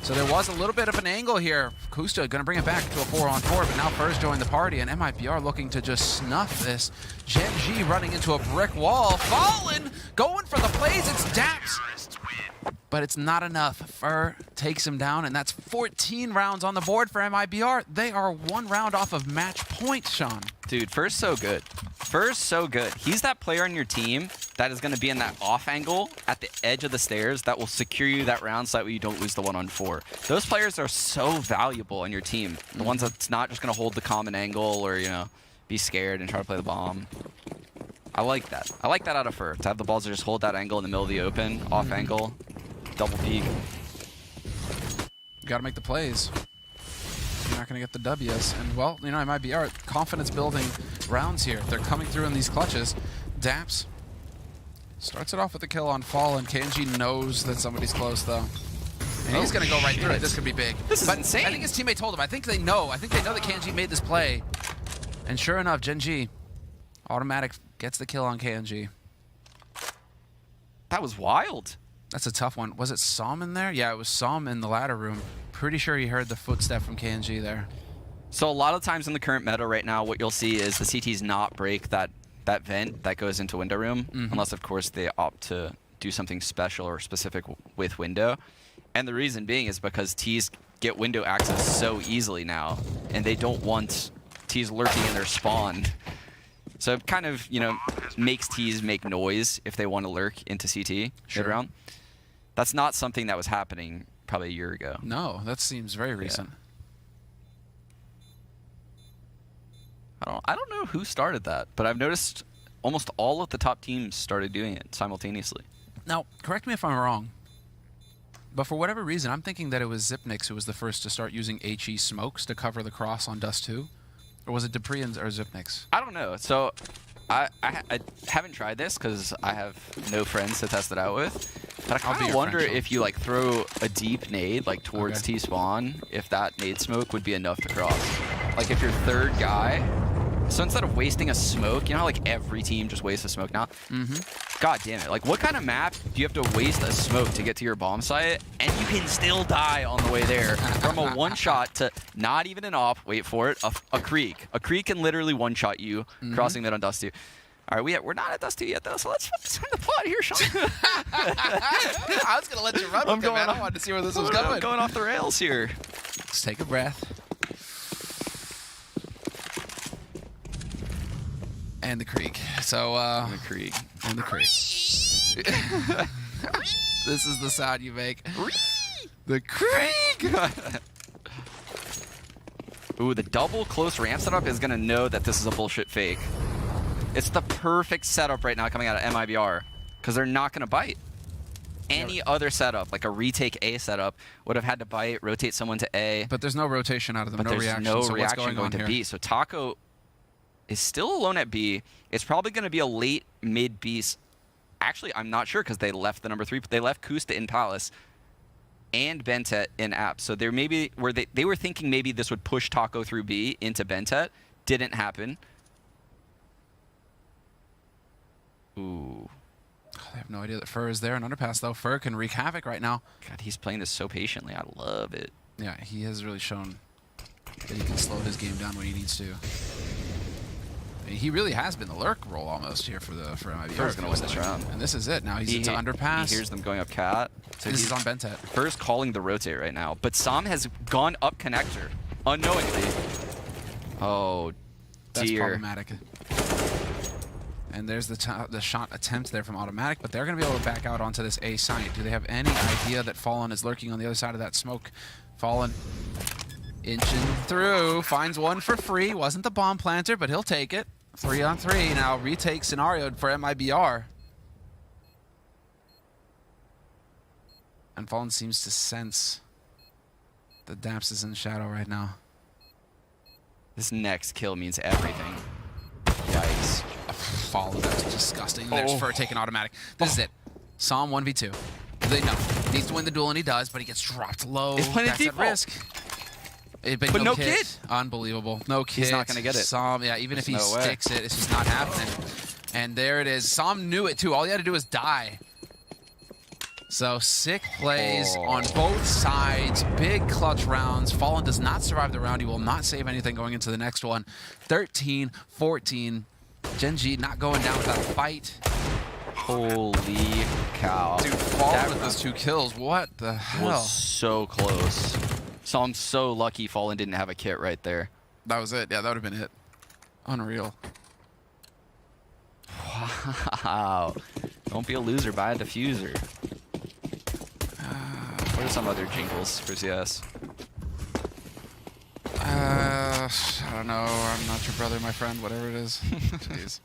A: So there was a little bit of an angle here. Kusta going to bring it back to a 4-on-4, but now Fur's joined the party, and MIBR looking to just snuff this. Gen.G running into a brick wall. Fallen, going for the plays. It's Daps. But it's not enough. Fur takes him down, and that's 14 rounds on the board for MIBR. They are 1 round off of match point, Sean.
B: Dude, Fur's so good. Fur's so good. He's that player on your team that is going to be in that off angle at the edge of the stairs that will secure you that round so that way you don't lose the 1-on-4. Those players are so valuable on your team. The ones that's not just going to hold the common angle or, you know, be scared and try to play the bomb. I like that. I like that out of Fur, to have the balls to just hold that angle in the middle of the open, off angle, double peek.
A: You got to make the plays. You're not going to get the W's. And, well, you know, MIBR, confidence building rounds here. They're coming through in these clutches. Daps starts it off with a kill on Fallen. Gen.G knows that somebody's close, though. And he's going to go right through it. This could be big.
B: This is insane.
A: I think his teammate told him. I think they know. I think they know that Gen.G made this play. And sure enough, Gen.G, automatic, gets the kill on Gen.G.
B: That was wild.
A: That's a tough one. Was it Som in there? Yeah, it was Som in the ladder room. Pretty sure he heard the footstep from Gen.G there.
B: So a lot of times in the current meta right now, what you'll see is the CTs not break that vent that goes into window room, unless of course they opt to do something special or specific with window. And the reason being is because Ts get window access so easily now, and they don't want Ts lurking in their spawn. So it kind of, you know, makes Ts make noise if they want to lurk into CT mid-round. That's not something that was happening probably a year ago.
A: No, that seems very recent.
B: I don't know who started that, but I've noticed almost all of the top teams started doing it simultaneously.
A: Now, correct me if I'm wrong, but for whatever reason, I'm thinking that it was Zipnix who was the first to start using HE smokes to cover the cross on Dust 2. Or was it Dupreans or Zipnix?
B: I don't know. So I haven't tried this because I have no friends to test it out with. But I kind of wonder if you like throw a deep nade like towards T spawn, if that nade smoke would be enough to cross. Like if you're third guy, so instead of wasting a smoke, you know how like every team just wastes a smoke now? God damn it. Like what kind of map do you have to waste a smoke to get to your bomb site and you can still die on the way there from a one shot to not even an op, wait for it, a creek. A creek can literally one shot you crossing mid on Dust 2. All right, we're not at Dust 2 yet, though, so let's find the plot here, Sean.
A: I was going to let you run with it, man. I wanted to see where this was going.
B: I'm going off the rails here.
A: Let's take a breath. And the creek. So,
B: the creek.
A: And the creek. This is the sound you make. The creek!
B: Ooh, the double close ramp setup is going to know that this is a bullshit fake. It's the perfect setup right now coming out of MIBR because they're not going to bite. Any other setup, like a retake A setup, would have had to bite, rotate someone to A.
A: But there's no rotation out of them,
B: but
A: no
B: there's
A: reaction.
B: no
A: so
B: reaction
A: what's
B: going to
A: here?
B: B. So Taco is still alone at B. It's probably going to be a late mid B. Actually, I'm not sure because they left the number 3. But they left Kusta in Palace and Bentet in App. So there maybe where they were thinking maybe this would push Taco through B into Bentet. Didn't happen. Ooh.
A: I have no idea that Fur is there in underpass, though. Fur can wreak havoc right now.
B: God, he's playing this so patiently. I love it.
A: Yeah, he has really shown that he can slow his game down when he needs to. I mean, he really has been the lurk role almost here for MIBR.
B: Fur's going to win this round.
A: And this is it. Now he's into underpass.
B: He hears them going up cat.
A: So this is on Bentet.
B: Fur's calling the rotate right now. But Sam has gone up connector unknowingly. Oh,
A: That's
B: dear.
A: problematic. And there's the shot attempt there from Automatic, but they're going to be able to back out onto this A site. Do they have any idea that Fallen is lurking on the other side of that smoke? Fallen inching through, finds one for free. Wasn't the bomb planter, but he'll take it. 3-on-3 now, retake scenario for MIBR. And Fallen seems to sense that Daps is in shadow right now.
B: This next kill means everything. Yikes.
A: Fallen, that's disgusting. There's Fur taking Automatic. This is it. Psalm 1v2. They know. He needs to win the duel, and he does, but he gets dropped low.
B: He's playing
A: That's at
B: default.
A: risk.
B: But no kit.
A: Unbelievable. No kit.
B: He's not going to get it.
A: Psalm, yeah, even if he sticks it, it's just not happening. And there it is. Psalm knew it, too. All he had to do was die. So sick plays on both sides. big clutch rounds. Fallen does not survive the round. He will not save anything going into the next one. 13-14. Gen.G not going down without a fight.
B: Holy cow.
A: Dude, Fallen with those 2 kills. What the hell?
B: Was so close. So I'm so lucky Fallen didn't have a kit right there.
A: That was it. Yeah, that would have been it. Unreal.
B: Wow. Don't be a loser, buy a diffuser. What are some other jingles for CS?
A: I don't know. I'm not your brother, my friend, whatever it is. Jeez.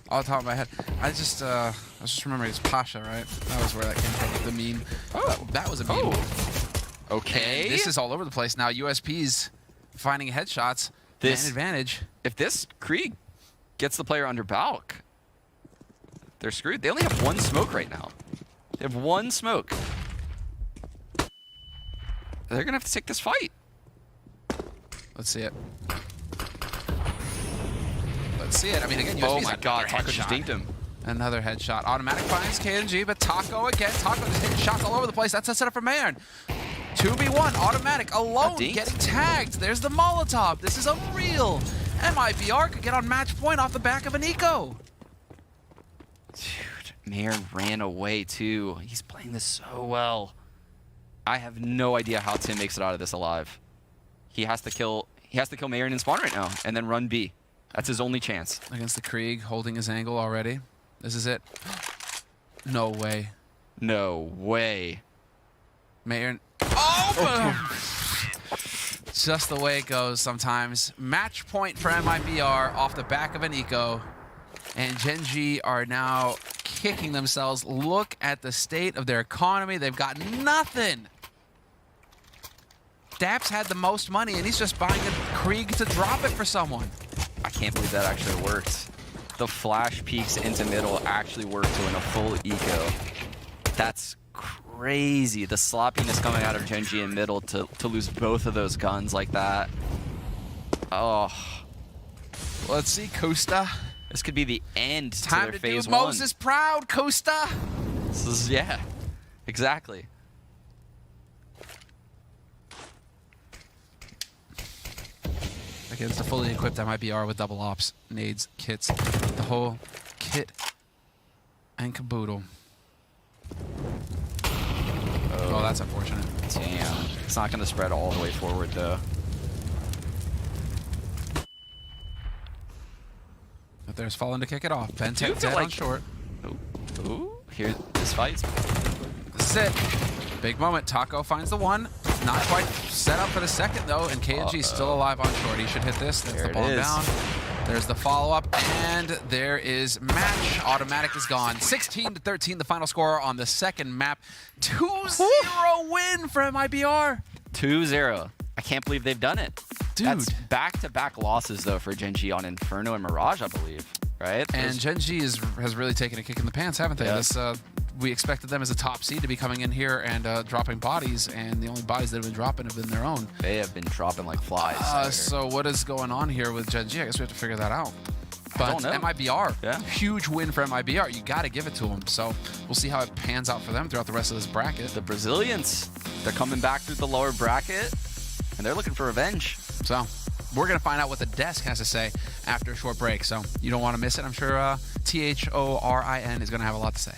A: Off the top of my head, I was just remembering it's Pasha, right? That was where that came from, the meme. Oh, that was a meme.
B: Okay.
A: And this is all over the place now. USP's finding headshots. Man advantage.
B: If this Krieg gets the player under Balk, they're screwed. They only have 1 smoke right now. They have 1 smoke. They're gonna have to take this fight.
A: Let's see it. Let's see it. I mean, again, USP's
B: oh my god, Taco just dinked him.
A: Another headshot. Automatic finds Gen.G, but Taco again. Taco just hitting shots all over the place. That's a setup for Mayern. 2v1, automatic, alone, getting tagged. There's the Molotov. This is unreal. MIBR could get on match point off the back of an eco.
B: Dude, Mayern ran away too. He's playing this so well. I have no idea how Tim makes it out of this alive. He has to kill Mayern in spawn right now and then run B. That's his only chance.
A: Against the Krieg, holding his angle already. This is it. No way.
B: No way.
A: Mayern. Oh! Just the way it goes sometimes. Match point for MIBR off the back of an eco. And Gen.G are now kicking themselves. Look at the state of their economy. They've got nothing. Daps had the most money, and he's just buying a Krieg to drop it for someone.
B: I can't believe that actually worked. The flash peeks into middle actually worked to win a full eco. That's crazy. The sloppiness coming out of Gen.G in middle to lose both of those guns like that. Oh.
A: Let's see, Costa.
B: This could be the end to
A: Time
B: their
A: to
B: phase
A: do
B: 1.
A: Moses proud, Costa.
B: This is, yeah, exactly.
A: Against a fully equipped MIBR with double ops, nades, kits, the whole kit and caboodle. Oh, that's unfortunate.
B: Damn. It's not going to spread all the way forward, though.
A: But there's Fallen to kick it off. Bentec dead
B: like,
A: on short.
B: Ooh, here, this fight's...
A: This is it. Big moment. Taco finds the 1. Not quite set up for the 2nd, though, and Gen.G still alive on short. He should hit this. There's the bomb down. There's the follow-up, and there is match. Automatic is gone. 16-13, the final score on the 2nd map. 2-0 win for MIBR.
B: 2-0. I can't believe they've done it.
A: Dude.
B: That's back-to-back losses, though, for Gen.G on Inferno and Mirage, I believe. Right?
A: And Gen.G has really taken a kick in the pants, haven't they?
B: Yes.
A: We expected them as a top seed to be coming in here and dropping bodies, and the only bodies that have been dropping have been their own.
B: They have been dropping like flies.
A: So what is going on here with Gen.G? I guess we have to figure that out. But MIBR, huge win for MIBR. You got to give it to them. So we'll see how it pans out for them throughout the rest of this bracket.
B: The Brazilians, they're coming back through the lower bracket, and they're looking for revenge.
A: So we're going to find out what the desk has to say after a short break. So you don't want to miss it. I'm sure THORIN is going to have a lot to say.